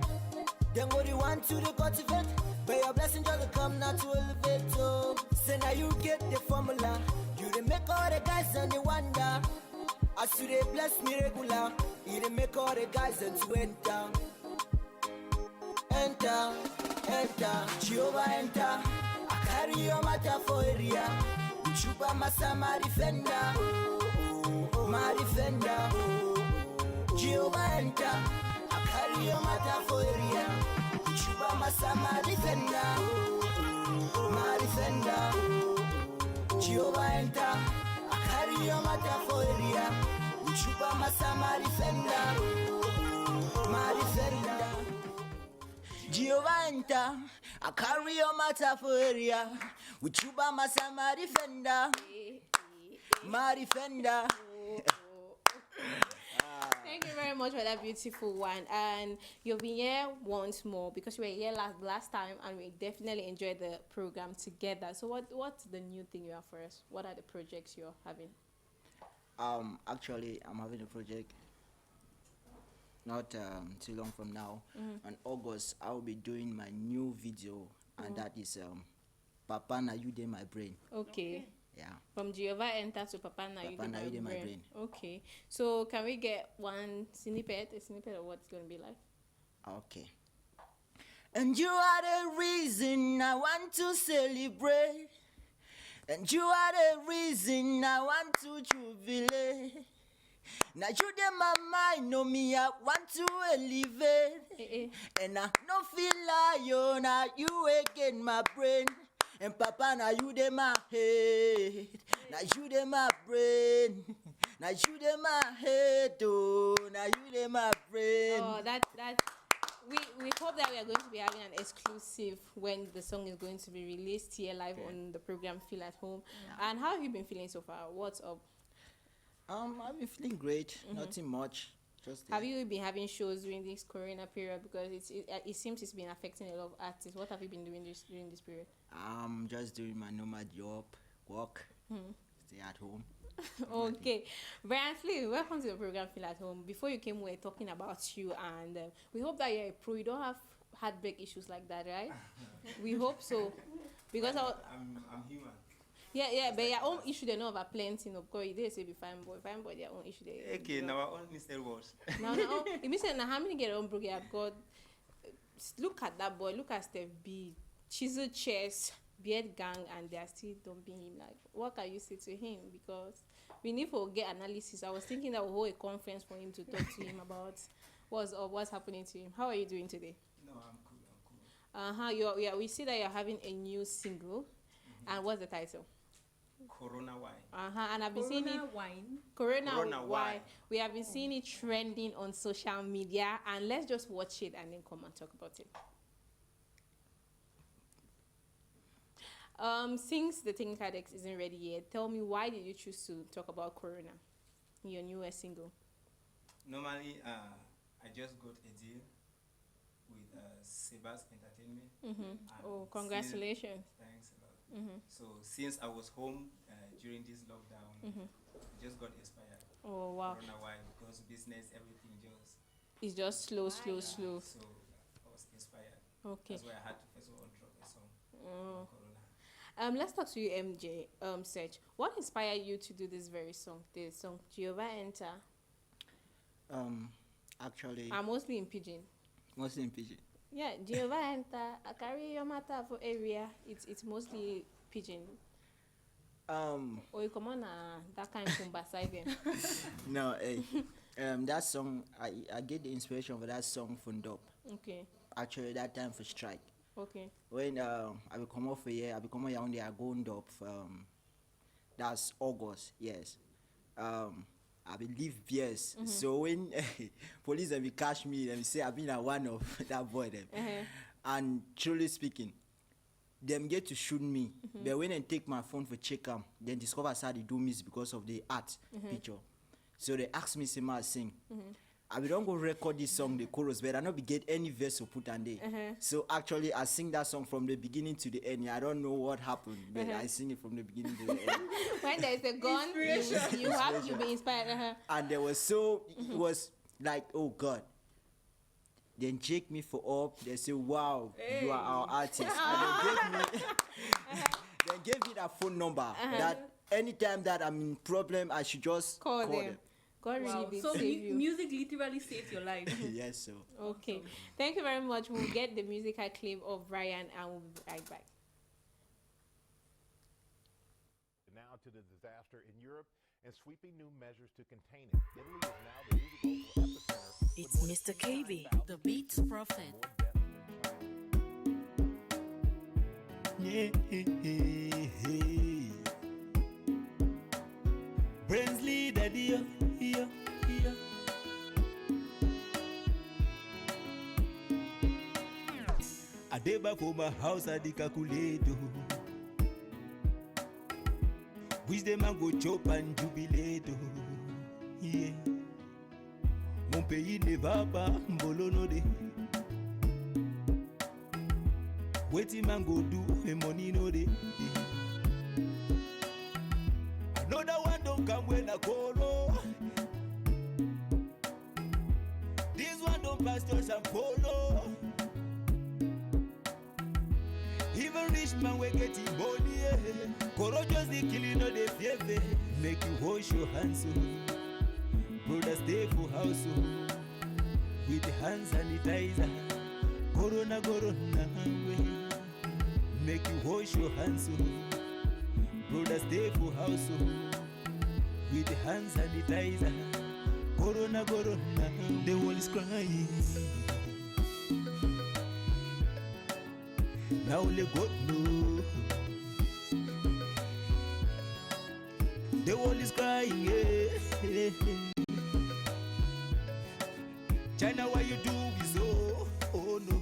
Then go the one to the cultivate. But your blessing just come now to elevate. Oh. Say now you get the formula. You the make all the guys and the wonder. As you they bless me regular, you they make all the guys and to enter. Enter, enter, Jehovah enter. I carry your matter for area. Chupa Masama defender, my defender. Jehovah enter. I carry carry your matter for area. Chuba masa my defender, my defender. Jehovah enter, I carry your matter for area. Chuba masa my defender, my defender. Jehovah enter, I carry your matter for area. With you by my side, my defender, my defender.
Thank you very much for that beautiful one. And you'll be here once more because we were here last time and we definitely enjoyed the program together. So what's the new thing you have for us? What are the projects you're having?
Actually, I'm having a project not too long from now. In August, I'll be doing my new video, and that is Papa Na You Dey My Brain.
Okay.
Yeah.
From Jehovah enter to Papa Na You Dey My Brain. Okay. So can we get one snippet, a snippet of what it's going to be like?
Okay. And you are the reason I want to celebrate. And you are the reason I want to jubilate. Now you dey my mind, know me, I want to elevate. And I no feel like you, now you again my brain. And Papa, now you dey my head. Now you dey my brain. Now you dey my head, oh. Now you dey my brain.
Oh, we hope that we are going to be having an exclusive when the song is going to be released here live on the program Feel at Home. Yeah. And how have you been feeling so far? What's up?
I've been feeling great. Nothing much. Just
have you been having shows during this Corona period? Because it seems it's been affecting a lot of artists. What have you been doing during this period?
I'm just doing my normal job, work, stay at home.
Okay. Brian Flynn, welcome to the program Feel at Home. Before you came, we were talking about you, and we hope that you're a pro. You don't have heartbreak issues like that, right? We hope so. Because
I'm human.
Yeah, but your own issue they know about plenty. Of course, they say be fine boy, their own issue.
Okay, now our own Mr. Was.
Now, it means now how many get on broke? I've got. Look at that boy. Look at Steph B. Chisel chest, beard gang, and they are still dumping him. Like, what can you say to him? Because we need to get analysis. I was thinking that we'll hold a conference for him to talk to him about what's happening to him. How are you doing today?
No, I'm cool.
We see that you're having a new single, and what's the title?
Corona Wine.
And I've been seeing it. Corona Wine. We have been seeing it trending on social media, and let's just watch it and then come and talk about it. Since the technical deck isn't ready yet, tell me, why did you choose to talk about Corona in your newest single?
Normally, I just got a deal with Sebas Entertainment.
Oh, congratulations.
Thanks a lot. So since I was home during this lockdown, I just got inspired.
Oh, wow.
Corona Wine, because business, everything
it's just slow.
So I was inspired.
Okay.
That's why I had to first of all drop a song on Corona.
Let's talk to you, MJ. Serge, what inspired you to do this very song? The song Jehovah Enter.
Actually.
Mostly in pidgin.
Mostly in pidgin.
Yeah, Jehovah Enter. I carry your matter for area. It's mostly pidgin. Or you come on that kind of beside them.
No, that song I get the inspiration for that song from Dope.
Okay.
Actually, that time for strike.
Okay.
When I will come off a year, I become around there, I go on Dope. That's August, yes. I believe yes. So when police will catch me, they will say I've been a one of that boy them. And truly speaking, them get to shoot me. But when I take my phone for check them, then discover how they do miss because of the art picture. So they ask me say I sing. I will don't go record this song, the chorus, but I not be get any verse to put on there. So actually I sing that song from the beginning to the end. I don't know what happened, but I sing it from the beginning to the end.
When there's a gun, you be inspired.
And there was it was like, oh God. Then check me for up. They say, wow, you are our artist. And they gave me that phone number that anytime that I'm in problem, I should just call them.
God really did
so
save you.
Music literally saved your life.
Yes, so.
Okay. Thank you very much. We'll get the musical clip of Brian and we'll be right back.
Now to the disaster in Europe and sweeping new measures to contain it. Italy is now the new global epicenter
It's Mr. KB, the Beats Prophet.
Yeah, Brinsley, daddy, yeah. I deba for my house, I di calculate. Wish them a go chop and jubilate. Yeah. Mon pays ne va pas, mbolo no de. Wetin man go do, and money no de. Another one don't come when I call. This one don't pass church and polo. Even rich man we get him money. Koro just the killing no de fear. Make you wash your hands. Brother stay for house. With hand sanitizer. Corona way. Make you wash your hands. Brother stay for house. With hand sanitizer. Corona, the world is crying. Now let God know. The world is crying, yeah. China, what you do is oh no.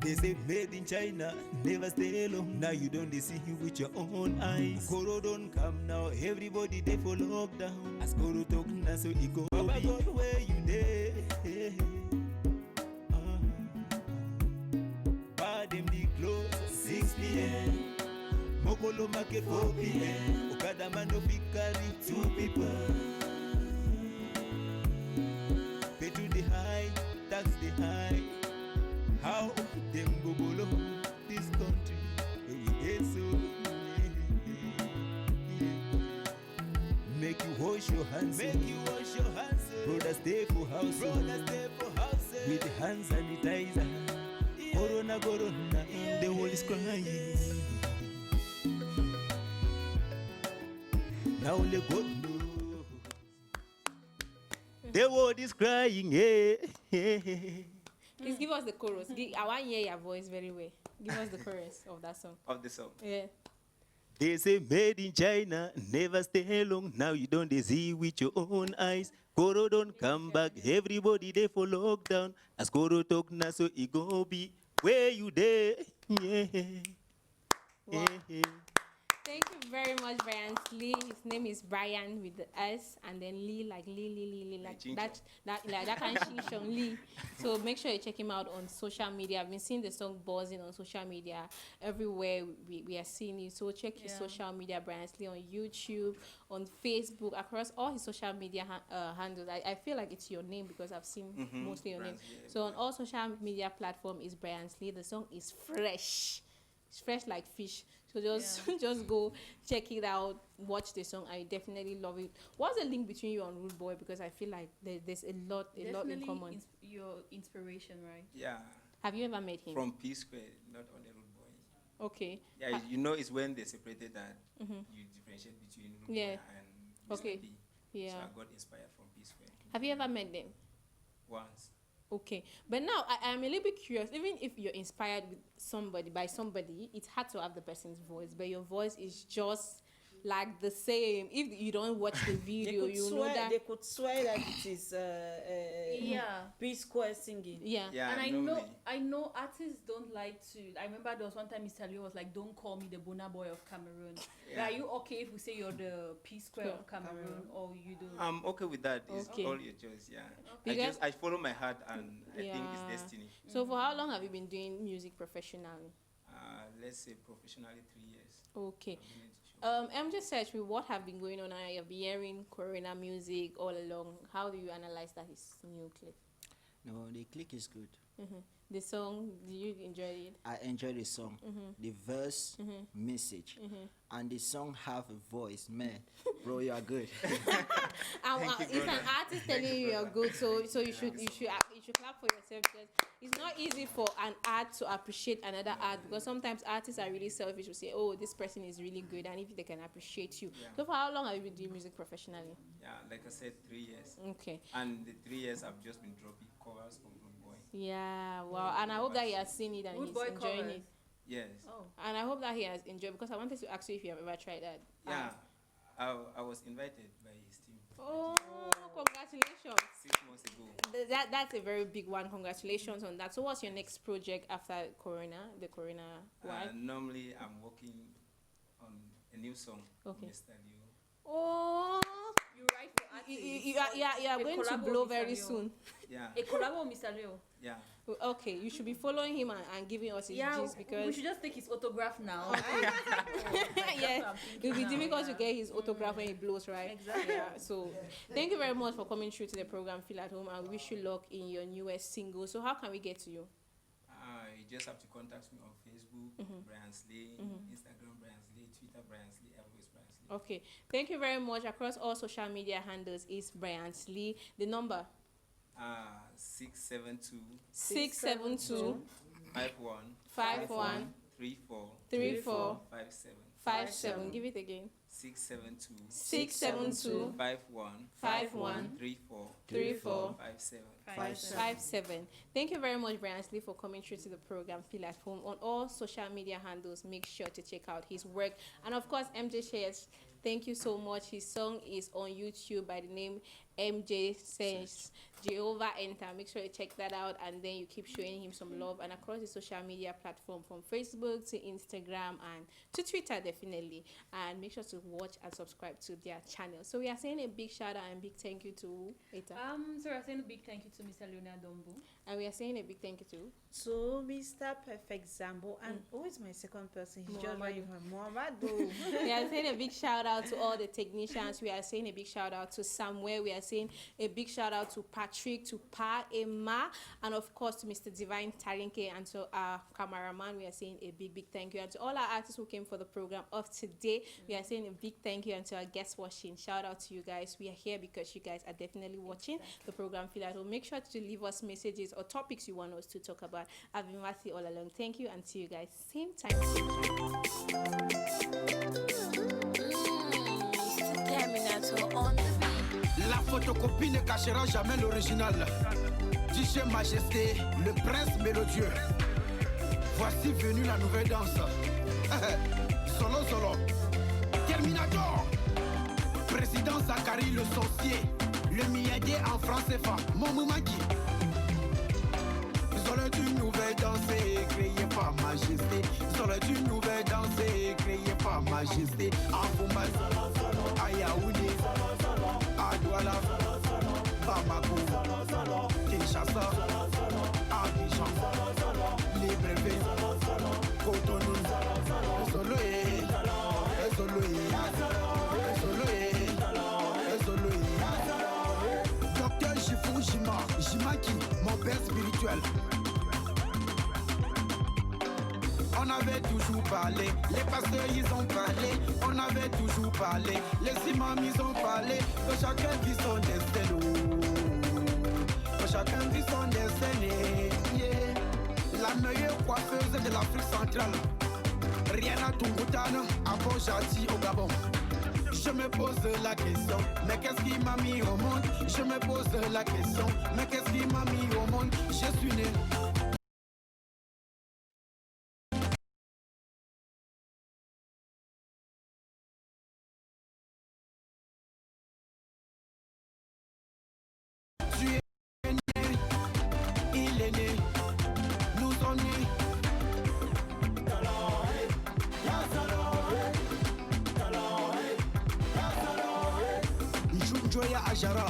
They say made in China, never stay long. Now you don't see with your own eyes. Koro don't come now, everybody they for lockdown. As Koro talk now, so it go. Baba God, where you there? Bad them the close 6 p.m. Mokolo market 4 p.m. Okada man no fit carry 2 people. Pay to the high, tax the high. How them go below this country? We get so. Make you wash your hands. Brother stay for house. With hand sanitizer. Corona, the world is crying. Now let God know. The world is crying, yeah.
Please give us the chorus. I want to hear your voice very well. Give us the chorus of that song.
Of the song.
Yeah.
They say made in China, never stay long. Now you don't see with your own eyes. Koro don't come back, everybody they for lockdown. As Koro talk now, so it go be where you there. Yeah.
Wow. Yeah. Thank you very much, Brian Lee. His name is Brian with the S, and then Lee like that kind of Shinshon Lee. So make sure you check him out on social media. I've been seeing the song buzzing on social media everywhere. We are seeing it. So check his social media, Brian Lee, on YouTube, on Facebook, across all his social media handles. I feel like it's your name because I've seen mostly your name. So on all social media platforms is Brian Lee. The song is fresh. It's fresh like fish. So just go check it out, watch the song. I definitely love it. What's the link between you and Rude Boy? Because I feel like there's a lot in common.
Your inspiration, right?
Yeah.
Have you ever met him?
From P Square, not only Rude Boy.
Okay.
Yeah, you know, it's when they separated that you differentiate between Rude Boy and Mr. P.
Yeah.
So I got inspired from P Square.
Have you ever met them?
Once.
Okay, but now I'm a little bit curious. Even if you're inspired with somebody, it's hard to have the person's voice, but your voice is just like the same. If you don't watch the video, you know that
they could swear that it is P Square singing.
Yeah.
And I know artists don't like to. I remember there was one time Mr. Leo was like, "Don't call me the Bona Boy of Cameroon." Yeah. Are you okay if we say you're the P Square of Cameroon, or you don't?
I'm okay with that. It's all your choice. Yeah.
Okay.
I follow my heart, and I think it's destiny.
So for how long have you been doing music professionally?
Let's say professionally 3 years.
Okay. I'm just searching what have been going on. I have been hearing Corona music all along. How do you analyze that his new clip?
No, the click is good.
The song, did you enjoy it?
I enjoy the song, the verse, message, and the song have a voice. Man, bro, you are good.
It's an artist telling you you're good, so you should clap for yourself, because it's not easy for an art to appreciate another art, because sometimes artists are really selfish to say, oh, this person is really good, and if they can appreciate you. So for how long have you been doing music professionally?
Yeah, like I said, 3 years.
Okay.
And the 3 years I've just been dropping covers from Good Boy.
Yeah, wow. And I hope that he has seen it and
Good
he's
Boy
enjoying
covers.
it.
Yes.
Oh.
And I hope that he has enjoyed, because I wanted to ask you if you have ever tried that.
Yeah, I was invited by his team.
Oh, congratulations.
6 months ago.
That's a very big one. Congratulations on that. So what's your next project after the Corona one?
Normally, I'm working on a new song.
Okay.
Mr. Leo.
Oh,
You write for artists.
you are
A
going to
collabo
blow
with
very
Mr. Leo.
soon.
Yeah.
A collabo with Mr. Leo.
Yeah.
Okay, you should be following him and giving us his gist, because
we should just take his autograph now.
yeah, it will be difficult to get his autograph when he blows, right?
Exactly.
Yeah. So, thank you very much for coming through to the program. Feel at home, and wish you luck in your newest single. So, how can we get to you?
You just have to contact me on Facebook, Brian Slay, Instagram, Brian Slay, Twitter, Brian Slay, everywhere Brian Slay.
Okay, thank you very much. Across all social media handles is Brian Slay. The number
672
672
51 34
57. Give it again.
672 51 34
57. Thank you very much, Brian Slay, for coming through to the program. Feel at home on all social media handles. Make sure to check out his work, and of course, MJ Shares. Thank you so much. His song is on YouTube by the name MJ Says Jehovah Enter. Make sure you check that out, and then you keep showing him some love, and across the social media platform from Facebook to Instagram and to Twitter, definitely. And make sure to watch and subscribe to their channel. So we are saying a big shout out and big thank you to Eta.
So we're saying a big thank you to Mr. Leonard Dombu.
And we are saying a big thank you to
So Mr. Perfect Zambo, and who is my second person? He's just right from Muhammadu.
We are saying a big shout out to all the technicians. We are saying a big shout out to Samuel. We are saying a big shout out to Patrick, to Pa Emma, and of course to Mr. Divine Tarinke, and to our cameraman. We are saying a big thank you, and to all our artists who came for the program of today. We are saying a big thank you, and to our guests watching. Shout out to you guys. We are here because you guys are definitely watching the program. Feel at home. Make sure to leave us messages or topics you want us to talk about. I've been Wasi all along. Thank you, and see you guys same time.
La photocopie ne cachera jamais l'original. DJ Majesté, le prince mélodieux. Voici venue la nouvelle danse. Solo, solo. Terminator. Président Zachary le sorcier. Le milliardaire en France CFA. Mon Maki. Solo une nouvelle danse créée par Majesté. Solo une nouvelle danse créée par Majesté. Afumba solo, solo. Ayaoundé. À Douala, Bamako, Kinshasa, Abidjan, Libreville, Cotonou, Soloé, Docteur Jifou Jimaki, mon père spirituel. On avait toujours parlé, les pasteurs ils ont parlé, on avait toujours parlé, les imams ils ont parlé, que chacun vit son destin, que chacun vit son destin, yeah. La meilleure coiffeuse de l'Afrique centrale, Rihanna Tungoutane, à Bonjati au Gabon. Je me pose la question, mais qu'est-ce qui m'a mis au monde? Je me pose la question, mais qu'est-ce qui m'a mis au monde? Je suis né. Il est né, nous sommes nés. Joya Ajara,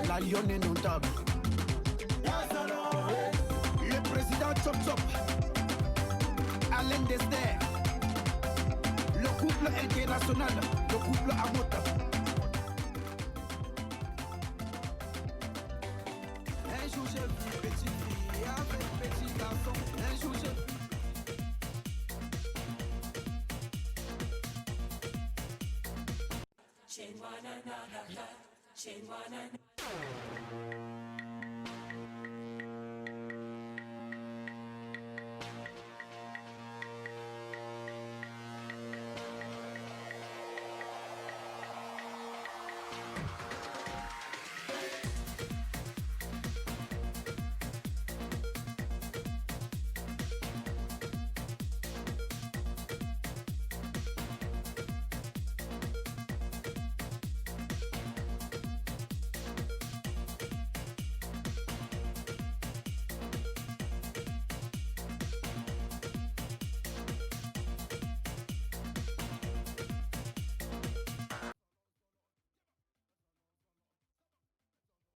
la lionne indomptable. Le président Chop Chop, Alain Dester, le couple international, le couple Amota. Un jour j'ai vu une petite fille. one another, touching one another.